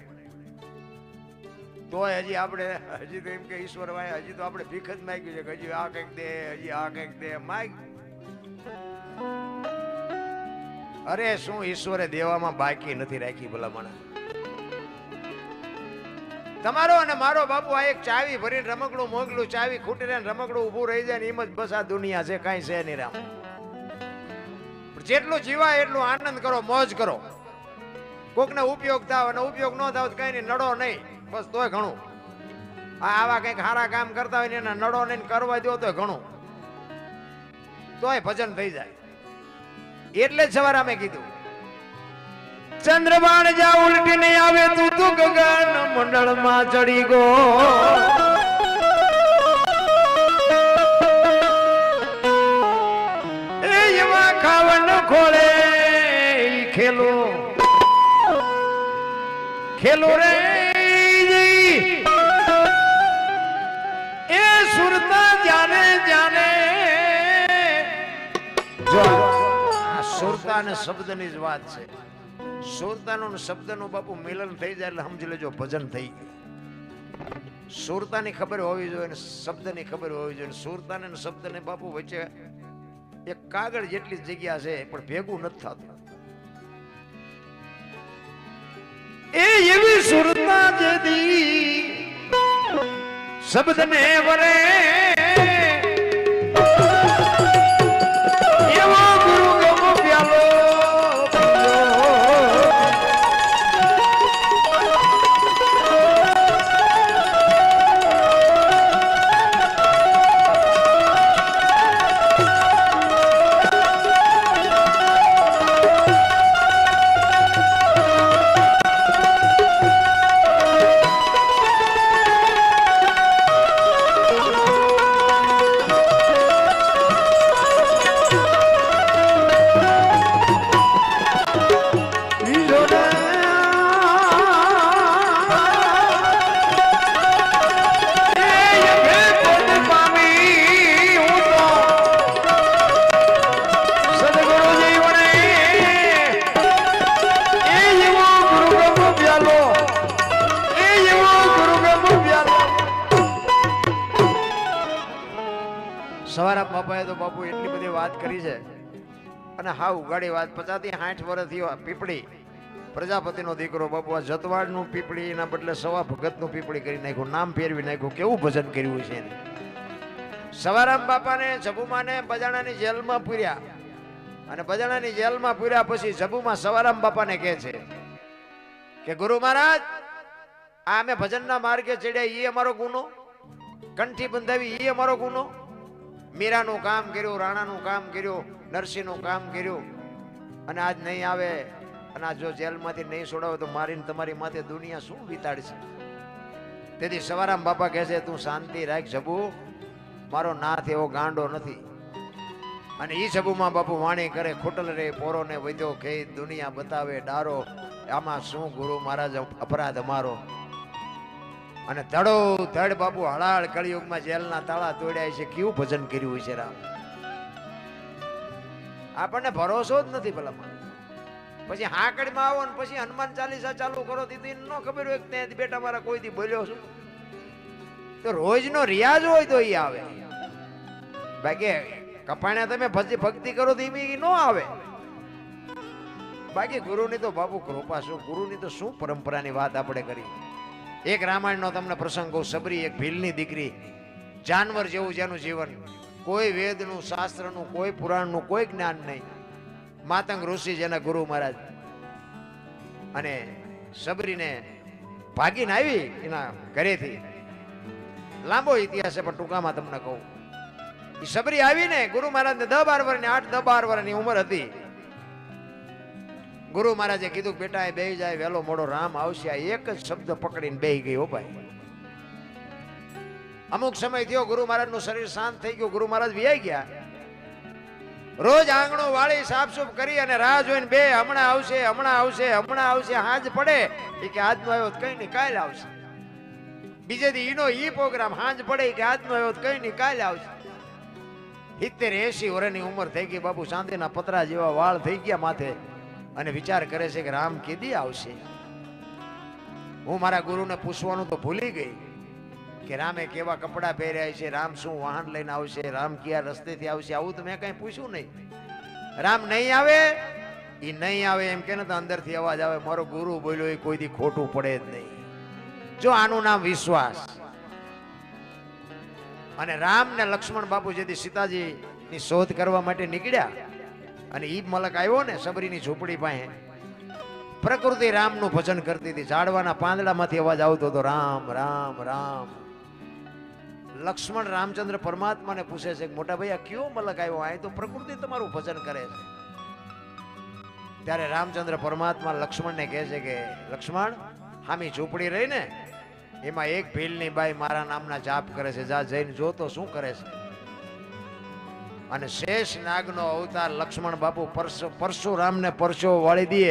તો હજી આપણે હજી તો એમ કે ઈશ્વર ભાઈ હજી તો આપણે ભીખ જ માંગ્યું છે કે હજી આ કંઈક દે, હજી આ કંઈક દે માંગ. અરે શું ઈશ્વરે દેવામાં બાકી નથી રાખી ભલા મને. તમારો અને મારો બાપુ આ એક ચાવી ભરીને રમકડું મોગલું, ચાવી ખૂટી રહે ને રમકડું ઊભું રહી જાય ને એમ જ બસ આ દુનિયા છે, કાંઈ છે નહીં રામ. જેટલું જીવાય એટલું આનંદ કરો, મોજ કરો. કોકને ઉપયોગ થાવ અને ઉપયોગ ન થાવ કઈ નહીં, નડો નહીં બસ તોય ઘણું. આવા કઈક સારા કામ કરતા હોય ને એને નડો નહીં, કરવા દો તોય ઘણું, તોય ભજન થઈ જાય. એટલે જ સવારે અમે કીધું, ચંદ્રબાણ જા ઉલટીને આવે તું તો ગગન મંડળમાં ચડી ગો. એમાં ખાવન ખોળે ખેલો ખેલો રે એ સુરતા જાને જાને. જો આ સુરતા ને શબ્દની જ વાત છે. સુરતાનું શબ્દનું બાપુ મિલન થઈ જાય એટલે સમજી લેજો ભજન થઈ ગયું. સુરતાની ખબર હોવી જોઈએ, શબ્દની ખબર હોવી જોઈએ. સુરતાને શબ્દને બાપુ વચ્ચે એક કાગળ જેટલી જગ્યા છે પણ ભેગું નથી થતું. એ એવી સુરતા જેદી શબ્દને વરે એવો ગુરુ ગમો પ્યાલો. સવારા બાપાએ તો બાપુ એટલી બધી વાત કરી છે અને હા ઉગાડી વાત 50 થી 60 વર્ષ થયો પીપળી પ્રજાપતિનો દીકરો બાપુ આ જતવાડનું પીપળી એના બદલે સવા ભગતનું પીપળી કરી નાખ્યું, નામ ફેરવી નાખ્યું. કેવું ભજન કર્યું છે એને. સવારામ બાપાને જબુમાને બજાણાની જેલમાં પૂર્યા અને બજાણાની જેલમાં પૂર્યા પછી જબુમાં સવારામ બાપાને કહે છે કે ગુરુ મહારાજ આ અમે ભજનના માર્ગે ચડ્યા એ અમારો ગુનો, કંઠી બંધાવી એ અમારો ગુનો, મીરાનું કામ કર્યું, રાણાનું કામ કર્યું, નરસિંહનું કામ કર્યું અને આજ નહીં આવે અને આ જો જેલમાંથી નહીં છોડાવે તો મારીને તમારી માથે દુનિયા શું વિતાડશે. તેથી સવારામ બાપા કહે છે તું શાંતિ રાખ જબુ, મારો નાથ એવો ગાંડો નથી. અને ઈ સબુમાં બાપુ વાણી કરે ખોટલ રે પોરો ને વધ્યો કે દુનિયા બતાવે ડારો, આમાં શું ગુરુ મહારાજ અપરાધ અમારો. અને ધડો ધડ બાપુ હળાળ કળિયુગમાં જેલના તાળા તોડ્યા છે. કેવું ભજન કર્યું છે રામ. આપણને ભરોસો જ નથી ભલામાં. પછી હાકડીમાં આવો ને પછી હનુમાન ચાલીસા ચાલુ કરો દીધી ન ખબર હોય કે બેટા મારા કોઈ દી બોલ્યો છું. તો રોજનો રિયાઝ હોય તો એ આવે, બાકી કપાણે તમે ભક્તિ કરો તો એ ન આવે. બાકી ગુરુની તો બાપુ કૃપા શું, ગુરુની તો શું પરંપરાની વાત આપણે કરી. એક રામાયણનો તમને પ્રસંગ કહું. સબરી એક ભીલની દીકરી, જાનવર જેવું જેનું જીવન, કોઈ વેદનું શાસ્ત્રનું કોઈ પુરાણનું કોઈ જ્ઞાન નહીં. માતંગ ઋષિ જેના ગુરુ મહારાજ, અને સબરીને ભાગીને આવી એના ઘરેથી. લાંબો ઇતિહાસ છે પણ ટૂંકામાં તમને કહું. એ સબરી આવીને ગુરુ મહારાજને 10-12 વર્ષની 8-10-12 વર્ષની ઉંમર હતી. ગુરુ મહારાજે કીધું બેટા એ બેહી જાય, વેલો મોડો રામ આવશે. આ એક જ શબ્દ પકડીને બેહી ગઈ. હો ભાઈ, અમુક સમય થયો ગુરુ મહારાજનું શરીર શાંત થઈ ગયું. ગુરુ મહારાજ વિયાઈ ગયા. રોજ આંગણો વાળી સાફસૂફ કરી અને રાહ જોઈને બે હમણાં આવશે હમણાં આવશે હમણાં આવશે. હાજ પડે એ કે આજનો આવ્યો કઈ નહીં કાલે આવશે. બીજે દી ઈનો ઈ પ્રોગ્રામ. હાંજ પડે કે આજનો આવ્યો કઈ નહીં કાલે આવશે. 70-80 વર્ષની ઉંમર થઈ ગઈ બાપુ, ચાંદીના પતરા જેવા વાળ થઈ ગયા માથે, અને વિચાર કરે છે કે રામ કેદી આવશે. હું મારા ગુરુને પૂછવાનું તો ભૂલી ગઈ કે રામે કેવા કપડા પહેર્યા છે, રામ શું વાહન લઈને આવશે, રામ કયા રસ્તેથી આવશે. આવું તો મેં કઈ પૂછ્યું નહીં. રામ નહીં આવે, એ નહીં આવે એમ કે ને તો અંદરથી અવાજ આવે મારો ગુરુ બોલ્યો એ કોઈ દી ખોટું પડે જ નહીં. જો આનું નામ વિશ્વાસ. અને રામ ને લક્ષ્મણ બાપુ જેથી સીતાજી ની શોધ કરવા માટે નીકળ્યા અને ઈ મલક આવ્યો ને સબરીની ઝૂંપડી પાસે, પ્રકૃતિ રામનું ભજન કરતી હતી. ઝાડવાના પાંદડામાંથી અવાજ આવતો હતો રામ રામ રામ. લક્ષ્મણ રામચંદ્ર પરમાત્માને પૂછે છે મોટા ભાઈ આ કયો મલક આવ્યો? આ તો પ્રકૃતિ તમારું ભજન કરે છે. ત્યારે રામચંદ્ર પરમાત્મા લક્ષ્મણને કહે છે કે લક્ષ્મણ, હામી ઝૂંપડી રહી ને એમાં એક ભીલની બાઈ મારા નામના જાપ કરે છે, જા જઈને જો તો શું કરે છે. અને શેષ નાગનો અવતાર લક્ષ્મણ બાપુ પરશુરામને પરસો વાળી દે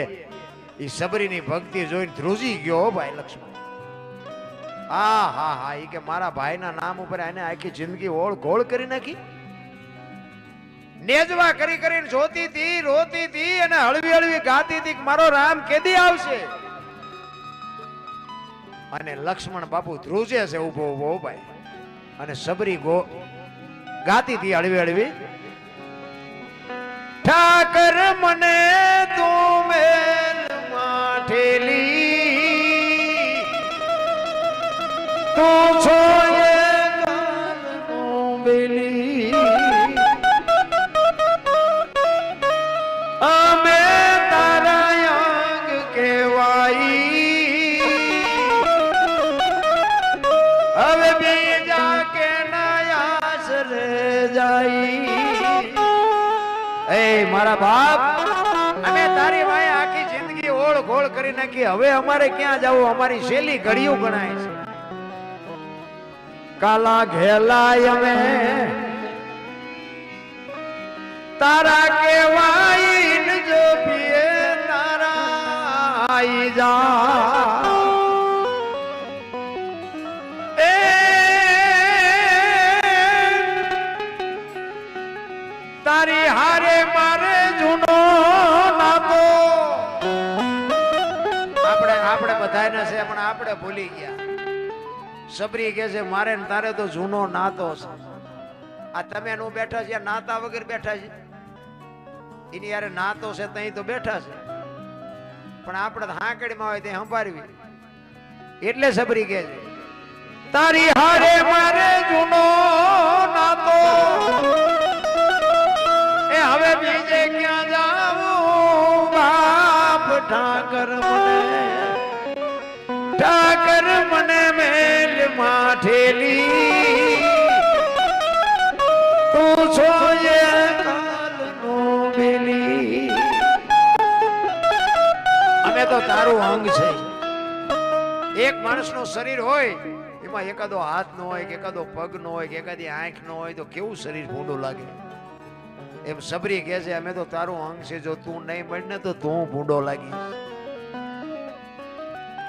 એ સબરીની ભક્તિ જોઈને ધ્રુજી ગયો. ભાઈ લક્ષ્મણ હા હા હા, એ કે મારા ભાઈના નામ ઉપર એને આખી જિંદગી ઓળ ગોળ કરી નાખી. નેજવા કરી કરીને જોતી હતી, રોતી હતી અને હળવી હળવી ગાતી હતી મારો રામ કેદી આવશે. અને લક્ષ્મણ બાપુ ધ્રુજે છે ઉભો ઉભો ભાઈ, અને સબરી ગાતી હતી હળવી હળવી. ઠાકર મને તું મેલ માઠેલી, તું છો એ ગાલનું બેલી, અમે તારા યાંગ કહેવાઈ, હવે બીજા કે નાયાસ રે જાય. એ મારા બાપ, અમે તારી વાય આખી જિંદગી ઓળ ગોળ કરી નાખી, હવે અમારે ક્યાં જવું? અમારી શેલી ઘડિયું ગણાય છે. કાલા ઘેલાય અમે તારા કેવાય જો પીએ તારા આઈ જા. તારી હારે મારે જૂનો નાતો. આપણે બધાને છે પણ આપણે ભૂલી ગયા. સબરી કે છે મારે ને તારે તો જૂનો નાતો છે. આ તમે નું બેઠા છે નાતા વગર બેઠા છે. એની યારે નાતો છે તઈ તો બેઠા છે, પણ આપણે હાંકડીમાં હોય તે સંભાળવી. એટલે સબરી કે છે તારી હારે મારે જૂનો નાતો, એ હવે બીજે ક્યાં જાવું બાપ ઠાકર મને મેલ માઠેલી, તું છો એ કાલનો બેલી. અમે તો તારું અંગ છે. એક માણસનું શરીર હોય એમાં એકાદો હાથ નો હોય કે એકાદો પગ નો હોય કે એકાદી આંખ નો હોય તો કેવું શરીર ભૂંડું લાગે. એમ સબરી કહે છે અમે તો તારું અંગ છે, જો તું નહીં મળને તો તું ભૂંડો લાગીશ.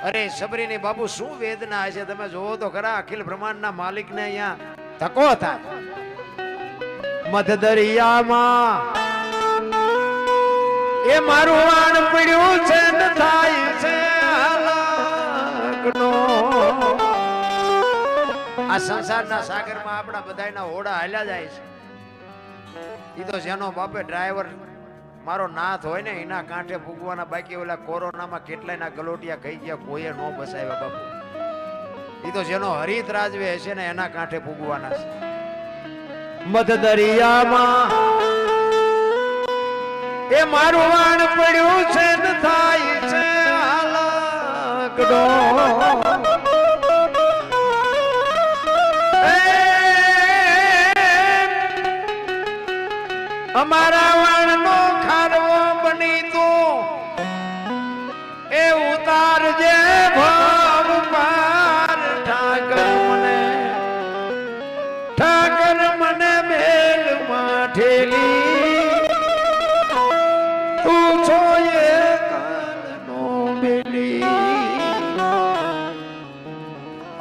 અરે સબરીની બાપુ શું વેદના હશે તમે જોવો તો ખરા. અખિલ બ્રહ્માંડના માલિકને અહીંયા ધક્કો થાય. મધ દરિયામાં એ મારું વાણ પડ્યું છે ને થાય છે હાલાકનો. આ સંસારના સાગરમાં આપણા બધાના હોડા હાલ્યા જાય છે. ઈ તો જેનો બાપે ડ્રાઈવર મારો નાથ હોય ને એના કાંઠે ફૂગવાના, બાકી ઓલા કોરોનામાં કેટલાયના ગલોટિયા ખાઈ ગયા, કોઈએ નો બસાવ્યા બાપુ. ઈ તો જેનો હરિત રાજવે હશે ને એના કાંઠે ફૂગવાના છે. મધ દરિયામાં એ મારું વાણ પડ્યું છે ને થાય છે હાલાકડો. અમારા વાણનો ખારવો બની તું એ ઉતારજે ભાવ પાર. ઠાકર મને મેલ માઠેલી, તું છો એ કાલનો બેલી.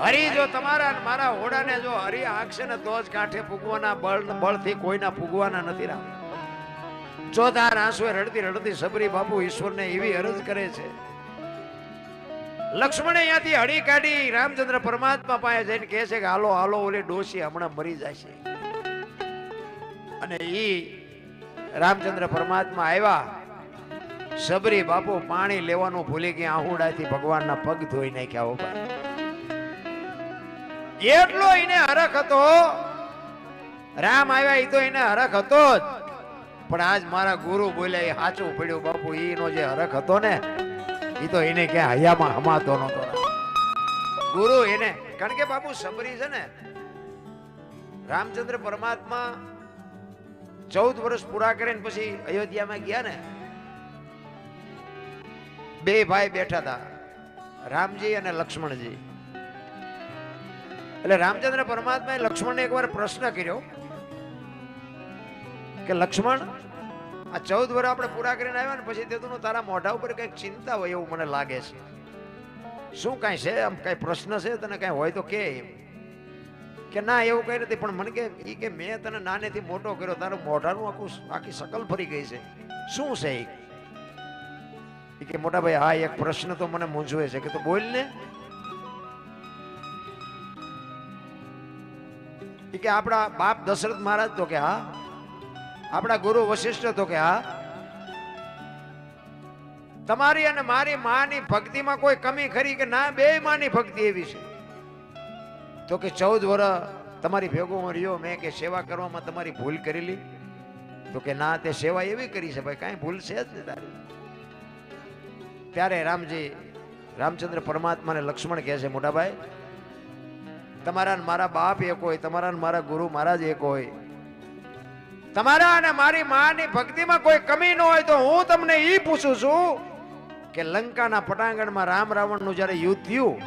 હરી જો તમારા મારા હોડાને જો હરી આંખશે ને તો જ કાંઠે ફૂગવાના, બળથી કોઈના ફૂગવાના નથી. રામ ચોધાર આંસુએ રડતી રડતી સબરી બાપુ ઈશ્વરને એવી અરજ કરે છે. લક્ષ્મણે અહીંયાથી હળી કાઢી રામચંદ્ર પરમાત્મા પાસે જઈને કહે છે કે હાલો હાલો ઓલી ડોશી હમણાં મરી જશે. અને ઈ રામચંદ્ર પરમાત્મા આવ્યા. સબરી બાપુ પાણી લેવાનું ભૂલી ગયા, આહુડાથી ભગવાનના પગ ધોઈ નાખ્યા. બાપા એટલો એને હરખ હતો. રામ આવ્યા ઈ તો એને હરખ હતો જ, પણ આજ મારા ગુરુ બોલ્યા એ સાચું પડ્યું બાપુ. એનો જે હરખ હતો ને એ તો એને ક્યાં હૈયામાં હમાતો નતો. ગુરુ એને, કારણ કે બાપુ સબરી છે ને, રામચંદ્ર પરમાત્મા 14 વર્ષ પૂરા કરીને પછી અયોધ્યામાં ગયા ને, બે ભાઈ બેઠા હતા, રામજી અને લક્ષ્મણજી. એટલે રામચંદ્ર પરમાત્માએ લક્ષ્મણને એકવાર પ્રશ્ન કર્યો કે લક્ષ્મણ, આ 14 વર્ષ આપણે પૂરા કરીને આવ્યા ને પછી તે તું તારા મોઢા ઉપર કઈક ચિંતા હોય એવું મને લાગે છે. શું કઈ છે? આમ કઈ પ્રશ્ન છે તને? કઈ હોય તો કે ના એવું કઈ નથી, પણ મને કે મેં તને નાનેથી મોટો કર્યો, તારું મોઢાનું આખી શકલ ફરી ગઈ છે. શું છે એ કે મોટા ભાઈ હા એક પ્રશ્ન તો મને મૂંઝવે છે. કે તો બોલ ને. કે આપણા બાપ દશરથ મહારાજ તો કે હા, આપણા ગુરુ વશિષ્ઠ તો કે હા, તમારી અને મારી માની ભક્તિમાં કોઈ કમી ખરી? કે ના, બે માની ભક્તિ એવી છે. તો કે 14 વર્ષ તમારી ભેગો હું રહ્યો, મેં કે સેવા કરવામાં તમારી ભૂલ કરેલી? તો કે ના, તે સેવા એવી કરી છે ભાઈ, કાંઈ ભૂલ છે જ નહીં તારી. ત્યારે રામચંદ્ર પરમાત્માને લક્ષ્મણ કહે છે મોટા ભાઈ, તમારા મારા બાપ એક હોય, તમારા મારા ગુરુ મહારાજ એક હોય, તમારા અને મારી માની ભક્તિમાં કોઈ કમી ન હોય તો હું તમને ઈ પૂછું છું કે લંકાના પટાંગણમાં રામ રાવણનું જ્યારે યુદ્ધ થયું,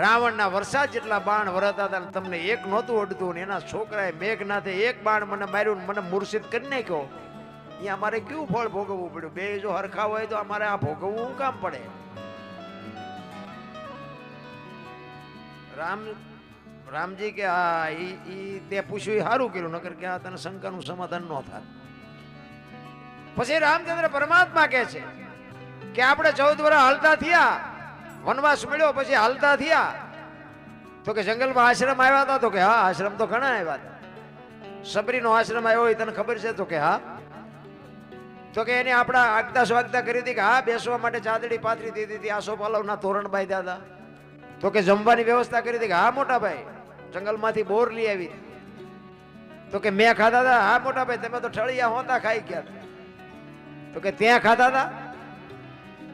રાવણના વરસાદ જેટલા બાણ વરતા હતા, તમને એક નહોતું અડતું, એના છોકરાએ મેઘનાથે એક બાણ મને માર્યું, મને મૂર્છિત કરી નાખ્યો. અહીંયા અમારે કેવું ફળ ભોગવવું પડ્યું? બે જો હરખા હોય તો અમારે આ ભોગવવું કામ પડે? રામજી કે હા ઈ તે પૂછ્યું એ સારું કર્યું, નકર કે આ તને શંકાનું સમાધાન ન થાય. પછી રામચંદ્ર પરમાત્મા કહે છે કે આપણે 14 વર્ષ હાલતા થયા, વનવાસ મળ્યો, પછી હાલતા થયા તો કે જંગલમાં આશ્રમ આવ્યા હતા? તો કે હા આશ્રમ તો ઘણા આવ્યા હતા. સબરીનો આશ્રમ આવ્યો હોય તને ખબર છે? તો કે હા. તો કે એને આપણા આગતા સ્વાગતા કરી હતી કે હા બેસવા માટે ચાદડી પાથરી દીધી હતી, આસોપાલવના તોરણ બાંધ્યા હતા. તો કે જમવાની વ્યવસ્થા કરી હતી કે હા મોટા ભાઈ જંગલમાંથી બોર લઈ આવી. તો કે મેં ખાધા હતા, હા મોટા ભાઈ તમે તો ઠળિયા હોતા ખાઈ ગયા. તો કે ત્યાં ખાધા હતા.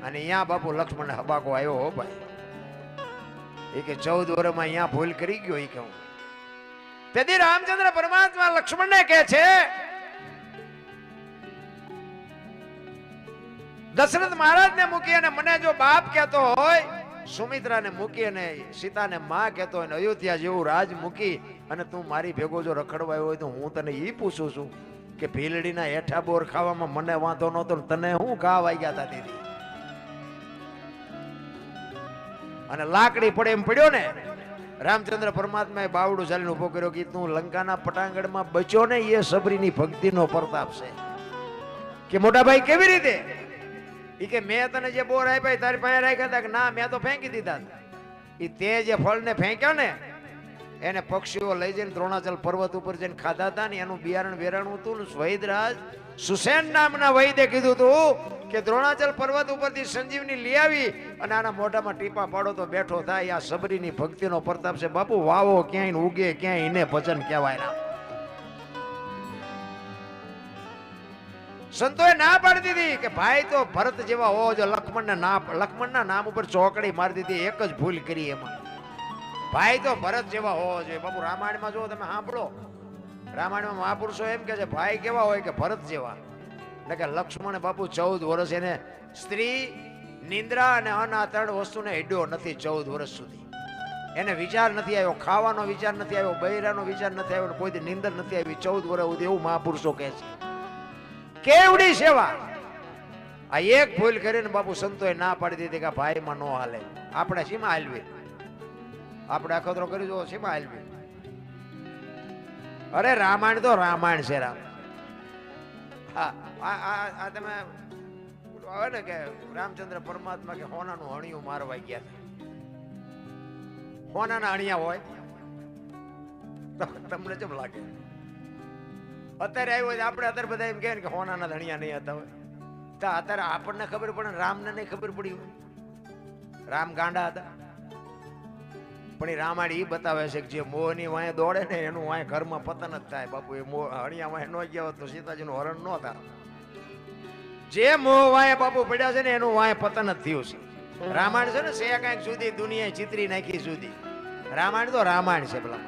અને અહીંયા બાપુ લક્ષ્મણ હબાકો આવ્યો હો ભાઈ. એ કે 14 વર્ષમાં અહીંયા ભૂલ કરી ગયો. એ કહું તેથી રામચંદ્ર પરમાત્મા લક્ષ્મણને કહે છે દશરથ મહારાજને મૂકી અને મને જો બાપ કહેતો હોય, સુમિત્રાને મૂકી અને સીતાને માં કહેતો હોય, અયોધ્યા જેવું રાજ મૂકી અને તું મારી ભેગો જો રખડવા આવ્યો હોય તો હું તને ઈ પૂછું છું કે ભીલડીના હેઠા બોર ખાવામાં મને વાંધો નહોતો, તને હું ઘા વાગ્યા હતા દીદી? અને લાકડી પડે એમ પડ્યો ને. રામચંદ્ર પરમાત્માએ બાવડું ચાલીને ઉભો કર્યો કે તું લંકાના પટાંગણમાં બચ્યો ને એ સબરીની ભક્તિનો પ્રતાપ છે. કે મોટા ભાઈ કેવી રીતે? ઈ કે મેં તને જે બોર આપ્યા તારી પાસે રાખ્યા હતા કે ના મેં તો ફેંકી દીધા. ઈ તે જે ફળને ફેંક્યા ને એને પક્ષીઓ લઈ જઈને દ્રોણાચલ પર્વત ઉપર જઈને ખાધા હતા ને એનું બિયારણ વેરાણું હતું. વૈદરાજ સુસેન નામના વૈદે કીધું હતું કે દ્રોણાચલ પર્વત ઉપરથી સંજીવની લઈ આવી અને આના મોઢામાં ટીપા પાડો તો બેઠો થાય. આ સબરીની ભક્તિનો પ્રતાપ છે બાપુ. વાવો ક્યાંય ઉગે ક્યાંય એને ભજન કહેવાય. સંતોએ ના પાડી દીધી કે ભાઈ તો ભરત જેવા હોવો જો. લક્ષ્મણના નામ ઉપર ચોકડી મારી દીધી. એક જ ભૂલ કરી એમાં. ભાઈ તો ભરત જેવા હોવો જોઈએ બાપુ. રામાયણમાં જો તમે સાંભળો, રામાયણમાં મહાપુરુષો એમ કે છે ભાઈ કેવા હોય કે ભરત જેવા. એટલે કે લક્ષ્મણ બાપુ 14 વર્ષ એને સ્ત્રી, નિંદ્રા અને અન્ન આ 3 વસ્તુને હેડ્યો નથી 14 વર્ષ સુધી. એને વિચાર નથી આવ્યો, ખાવાનો વિચાર નથી આવ્યો, બૈરાનો વિચાર નથી આવ્યો, કોઈ નિંદર નથી આવી 14 વર્ષ સુધી. એવું મહાપુરુષો કહે છે. કેવડી સેવા! આ એક ભૂલ કરીને બાપુ સંતોએ ના પાડી દીધી કે ભાઈમાં નો હાલે. આપણે શીમાં હાલવી? આપણે અખતરો કરી દો શીમાં હાલવી? અરે રામાયણ તો રામાયણ છે. રામ આ તમે આવે ને કે રામચંદ્ર પરમાત્મા કે હોનાનું હણિયું મારવા ગયા હતા. હોનાના હણિયા હોય તમને કેમ લાગે? અત્યારે આવ્યો હોય આપણે અત્યારે બધા એમ કહે કે હોનાના ધણિયા નહીં હતા હોય. તો અત્યારે આપણને ખબર પડે, રામને નહીં ખબર પડી હોય. રામ ગાંડા હતા. પણ એ રામાયણ એ બતાવે છે કે જે મોહની વાંહે દોડે ને એનું વાંહે ઘરમાં પતન જ થાય બાપુ. એ મોહ હણિયા વાંહે ન ગયા હોત તો સીતાજીનું હરણ ન થાય. જે મોહ વાંહે બાપુ પડ્યા છે ને એનું વાંહે પતન જ થયું છે. રામાયણ છે ને સે કાંઈક સુધી દુનિયા ચિત્રી નાખી સુધી. રામાયણ તો રામાયણ છે. પેલા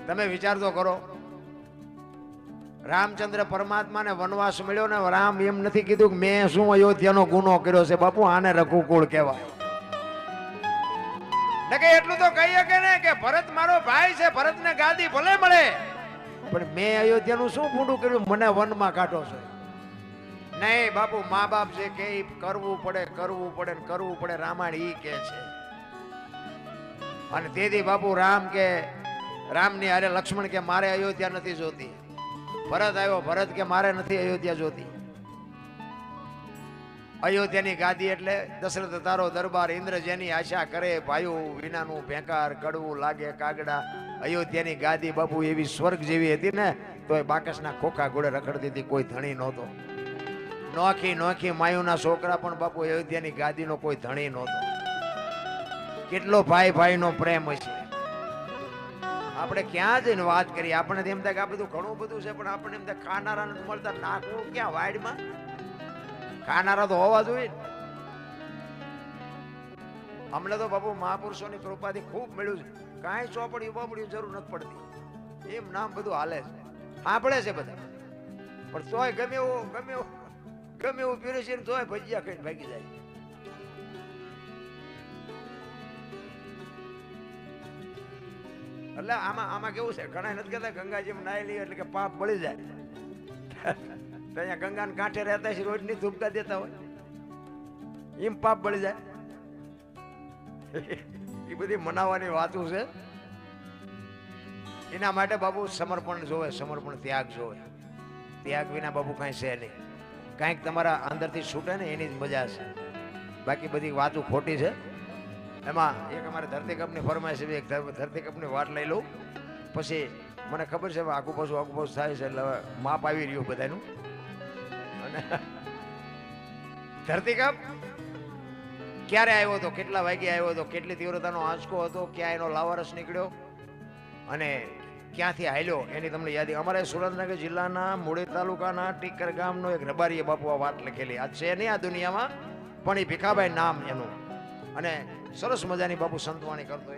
તમે વિચાર તો કરો. રામચંદ્ર પરમાત્માને વનવાસ મળ્યો ને રામ એમ નથી કીધું કે મેં શું અયોધ્યાનો ગુનો કર્યો છે બાપુ. આને રઘુકુળ કહેવાય. કે એટલું તો કહીએ કે ને કે ભરત મારો ભાઈ છે, ભરતને ગાદી ભલે મળે, પણ મેં અયોધ્યાનું શું ભૂંડું કર્યું? મને વનમાં કાઢો છો? નહીં બાપુ, મા બાપ જે કે કરવું પડે કરવું પડે ને કરવું પડે. રામાયણ ઈ કે છે. અને તેથી બાપુ રામ કે રામની અરે લક્ષ્મણ કે મારે અયોધ્યા નથી જોતી. ભરત આવ્યો, ભરત કે મારે નથી અયોધ્યા જોતી. અયોધ્યાની ગાદી એટલે દશરથ તારો દરબાર, ઇન્દ્ર જેની આશા કરે, ભાઈઓ વિનાનું ભેંકાર, કડવું લાગે કાગડા. અયોધ્યાની ગાદી બાપુ એવી સ્વર્ગ જેવી હતી ને તો એ બાકસના ખોખા ઘોડે રખડતી હતી. કોઈ ધણી નહોતો. નોખી નોખી માયુના છોકરા પણ બાપુ અયોધ્યાની ગાદીનો કોઈ ધણી નહોતો. કેટલો ભાઈ ભાઈનો પ્રેમ હશે. આપણે ક્યાં જઈને વાત કરીએ? આપણે એમ થાય કે આ બધું ઘણું બધું છે, પણ આપણે એમ થાય ખાનારા નથી મળતા. નાખવું ક્યાં વાડમાં? ખાનારા તો હોવા જોઈએ. અમને તો બાપુ મહાપુરુષોની કૃપાથી ખૂબ મળ્યું છે. કાંઈ ચોપડી બોપડી જરૂર નથી પડતી. એમ નામ બધું હાલે છે, સાંભળે છે બધા. પણ તોય ગમે એવું પીરે તોય ભજીયા ખાઈને ભાગી જાય. એટલે આમાં કેવું છે, ઘણા નથી કહેતા ગંગાજી નાઈ લઈએ એટલે કે પાપ બળી જાય. અહીંયા ગંગાને કાંઠે રહેતા છે, રોજ ની ધૂપકા દેતા હોય, એમ પાપ બળી જાય. એ બધી મનાવવાની વાતો છે. એના માટે બાબુ સમર્પણ જોવે, સમર્પણ ત્યાગ જોવે. ત્યાગ વિના બાબુ કાંઈ છે નહીં. કાંઈક તમારા અંદરથી છૂટે ને એની જ મજા છે. બાકી બધી વાતો ખોટી છે. એમાં એક અમારે ધરતીકપની ફરમાઈશ છે, એક ધરતીકપની વાત લઈ લઉં પછી મને ખબર છે આગુ પાછું થાય છે એટલે હવે માપ આવી રહ્યું બધાનું. અને ધરતીકંપ ક્યારે આવ્યો હતો, કેટલા વાગે આવ્યો હતો, કેટલી તીવ્રતાનો આંચકો હતો, ક્યાં એનો લાવારસ નીકળ્યો અને ક્યાંથી હાલ્યો એની તમને યાદી. અમારે સુરેન્દ્રનગર જિલ્લાના મૂળી તાલુકાના ટીકર ગામનો એક રબારીએ બાપુ આ વાત લખેલી. આ છે નહીં આ દુનિયામાં, પણ એ ભીખાભાઈ નામ એનું, અને સરસ મજાની બાપુ સંતવાણી કરતો.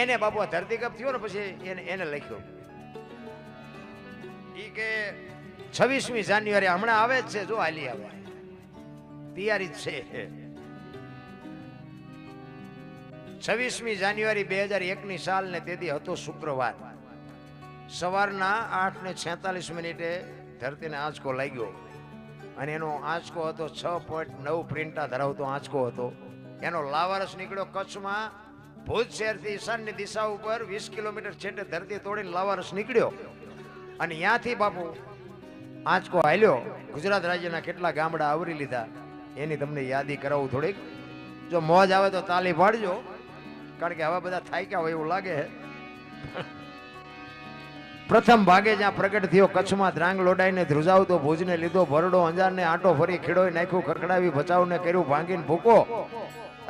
એને બાપુ આ ધરતીકંપ થયો ને પછી એને લખ્યો ઈ કે 26મી જાન્યુઆરી હમણાં આવે જ છે, જો હાલી આવે તૈયારી જ છે. 26મી જાન્યુઆરી 2001ની સાલ ને તેથી હતો શુક્રવાર. સવારના 8:46 ધરતીને આંચકો લાગ્યો અને એનો આંચકો હતો 6.9 પ્રિન્ટા ધરાવતો આંચકો હતો. એનો લાવારસ નીકળ્યો કચ્છમાં ભુજ શહેરથી ઈશાનની દિશા ઉપર 20 કિલોમીટર છેટે ધરતી તોડીને લાવારસ નીકળ્યો અને ત્યાંથી બાપુ આંચકો હાલ્યો. ગુજરાત રાજ્યના કેટલા ગામડા આવરી લીધા એની તમને યાદી કરાવું થોડીક. જો મોજ આવે તો તાલી પાડજો, કારણ કે હવે બધા થાક્યા હોય એવું લાગે. પ્રથમ ભાગે જ્યાં પ્રગટ થયો કચ્છમાં ધ્રાંગ લોડાઈને ધ્રુજાવતો ભુજને લીધો ભરડો, અંજારને આંટો ફરી ખીડોઈ નાખ્યું, ખડખડાવી ભચાવને કર્યું ભાંગીને ભૂકો,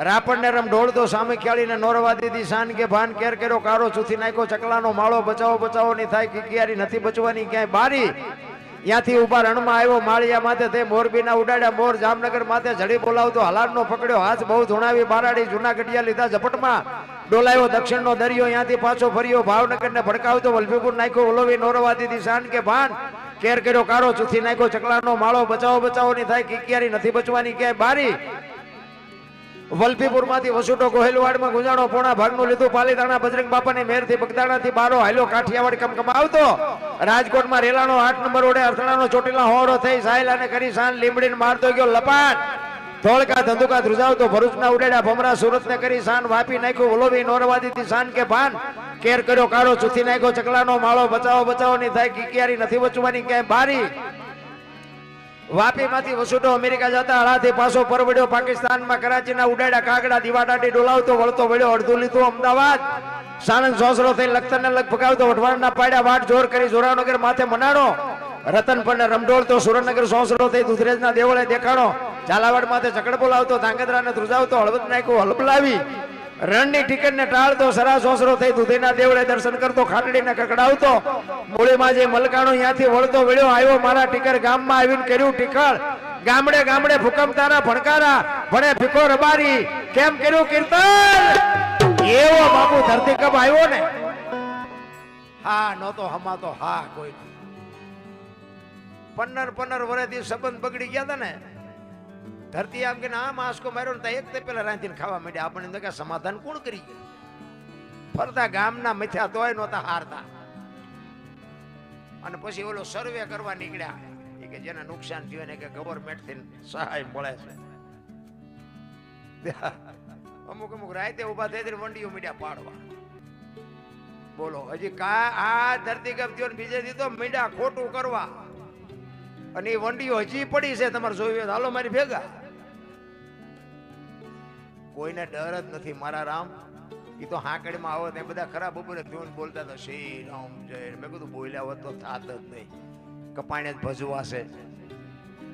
રાપણને રમ ઢોળતો સામે ખ્યાળીને નોરવા દીધી શાન કે ભાન, કેર કર્યો કારો ચૂથી નાખ્યો ચકલાનો માળો, બચાવો બચાવો ની થાય કિકિયારી નથી બચવાની ક્યાંય બારી. ત્યાંથી ઉભા રણમાં આવ્યો માળિયા માથે તે મોરબીના ઉડાડ્યા મોર, જામનગર માથે ઝડી બોલાવતો હલાડનો પકડ્યો હાથ, બહુ ધોણાવી બારાડી જૂનાગઢિયા લીધા ઝપટમાં, ડોલાયો દક્ષિણનો દરિયો ત્યાંથી પાછો ફર્યો, ભાવનગરને ભડકાવતો વલભીપુર નાખ્યો ઓલોવી નોરવા દીધી શાન કે ભાન, કેર કર્યો કારો ચૂથી નાખ્યો ચકલાનો માળો, બચાવો બચાવો ની થાય કિકિયારી નથી બચવાની ક્યાંય બારી. વલભીપુર માંથી વસુટો ગોહેલવાડમાં ગુંજાણો પોણા ભાગનું લીધું, પાલીતાણા બજરંગ બાપાની મેરથી બગદાણાથી બારો હાલ્યો કાઠિયાવાડ કમકમ આવતો, રાજકોટમાં રેલાનો 8 નંબર ઓડે અર્થણાનો ચોટીલા હોરો થઈ સાયલાને કરી સાન લીમડીને મારતો ગયો લપાટ, ધોળકા ધંધુકા ધ્રુજાવતો ભરૂચના ઉડેડા ભમરા, સુરતને કરી સાન વાપી નાખ્યું ઓલોવી નોરવા દીધી શાન કે ભાન, કેર કર્યો કારો ચૂથી નાખ્યો ચકલાનો માળો, બચાવો બચાવો ની થાય કિકિયારી નથી બચવાની ક્યાંય બારી. વાપી માંથી વસુટો અમેરિકા જતા હળાથી પાછો પરવડ્યો પાકિસ્તાનમાં, કરાચીના ઉડાડા કાગડા દીવાડાટી ડોલાવતો વળતો વળ્યો અડધું લીધું અમદાવાદ, સાણંદ સોસરો થઈ લખતરને લગ ભગાવતો વઢવાણના પાડ્યા વાટ જોર કરી જોરાવનગર માથે મનાડો, રતન પર રમડોળતો સુરેન્દ્રનગર સોસરો થઈ દુધરેજના દેવળે દેખાણો, ઝાલાવાડ માથે ચકડ બોલાવતો ધાંગધ્રાને ધ્રુજાવતો હળવદ નાખ્યો હલબલાવી, રણની ટિકિટને ટાળતો સરા સોસરો થઈ દુધેના દેવળે દર્શન કરતો ખાટડીને કકડાવતો, મૂળીમાં જે મલકાણો ત્યાંથી વળતો વળ્યો આવ્યો મારા ટીકર ગામમાં આવીને કર્યું ટીકળ, ગામડે ગામડે ભૂકંપ તારા ભણકારા ભણે ભીખો રબારી, કેમ કર્યું કીર્તન. એવો બાપુ ધરતીકંપ આવ્યો ને, હા નહોતો હમાતો હા કોઈ 15 વર્ષથી સંબંધ બગડી ગયા હતા ને, ધરતી આમ કે આમ આંસકો માર્યો ને એક તે પેલા રાંધીને ખાવા માંડ્યા. આપણને કે સમાધાન કોણ કરી ગયું? ફરતા ગામના મથ્યા તોય નહોતા હારતા. અને પછી ઓલો સર્વે કરવા નીકળ્યા કે જેને નુકસાન થયું ને કે ગવર્મેન્ટ થી સહાય મળે છે. અમુક રાતે ઉભા થઈ વંડીઓ મીડિયા પાડવા. બોલો હજી આ ધરતીકંપ થયો ને બીજે દીધો મીડિયા ખોટું કરવા, અને એ વંડીઓ હજી પડી છે. તમારે જોયું હાલો મારી ભેગા. કોઈને ડર જ નથી મારા રામ. એ તો હાકડીમાં આવો તે બધા ખરાબ બપોરે ધૂન બોલતા હતા શ્રી રામ જય. મેં કીધું બોલ્યા હોત તો થાત જ નહીં, કપાણે જ ભજવાશે.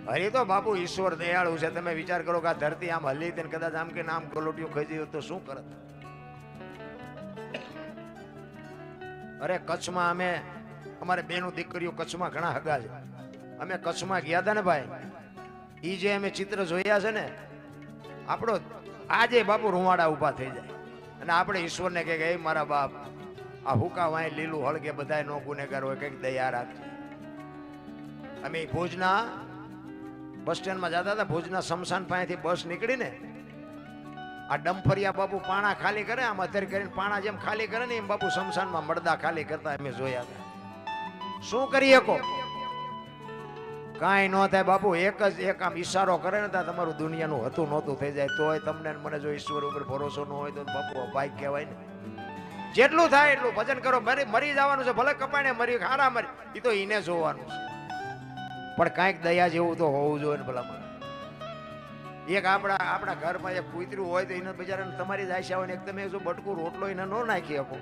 હરી તો બાપુ ઈશ્વર દયાળુ છે. તમે વિચાર કરો કે આ ધરતી આમ હલી તેને કદાચ આમ કે નામ ગલોટિયું ખજી હોત તો શું કરત? અરે કચ્છમાં અમે અમારે બેનું દીકરીઓ કચ્છમાં ઘણા હગા છે. અમે કચ્છમાં ગયા હતા ને ભાઈ, ઈ જે અમે ચિત્ર જોયા છે ને, આપણો આજે બાપુ રૂવાડા ઉભા થઈ જાય. અને આપણે ઈશ્વરને કહે મારા બાપ આ હુકા વાય લીલું હળગે બધા નો ગુનેગાર હોય, કઈક દયા રાખજે. અમે ભુજના બસ સ્ટેન્ડમાં જતા હતા, ભુજના શમશાન પાસેથી બસ નીકળીને આ ડમ્ફરિયા બાપુ પાણા ખાલી કરે, આમ અત્યારે કરીને પાણા જેમ ખાલી કરે ને એમ બાપુ શમશાનમાં મરદા ખાલી કરતા અમે જોયા હતા. શું કરીએ કો? કાંઈ ન થાય બાપુ. એક આમ ઈશારો કરે ને ત્યાં તમારું દુનિયાનું હતું નહોતું થઈ જાય. તોય તમને મને જો ઈશ્વર ઉપર ભરોસો ન હોય તો બાપુ અપાય કહેવાય ને. જેટલું થાય એટલું ભજન કરો. મરી જવાનું છે, ભલે કપાણે મરી હારા મરી, એ તો એને જોવાનું છે. પણ કાંઈક દયા જેવું તો હોવું જોઈએ ને ભલા. એક આપણા ઘરમાં એક કૂતરું હોય તો એને બિચારાને તમારી જ આશા હોય ને, એક તમે જો બટકું રોટલો એને ન નાખી શકો.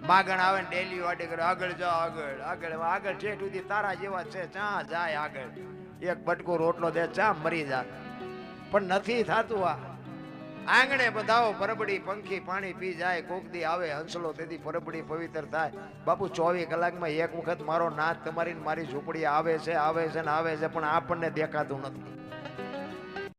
માગણ આવે ને ડેલી વાટે કરે આગળ જાઓ આગળ આગળ આગળ જેઠ સુધી તારા જેવા છે ચા જાય આગળ એક બટકો રોટલો દે ચા મરી જાય પણ નથી થાતું આ આંગણે બધાઓ પરબડી પંખી પાણી પી જાય કોક દી આવે હંસલો તેથી પરબડી પવિત્ર થાય બાપુ 24 કલાકમાં એક વખત મારો નાથ તમારી મારી ઝૂંપડી આવે છે ને આવે છે પણ આપણને દેખાતું નથી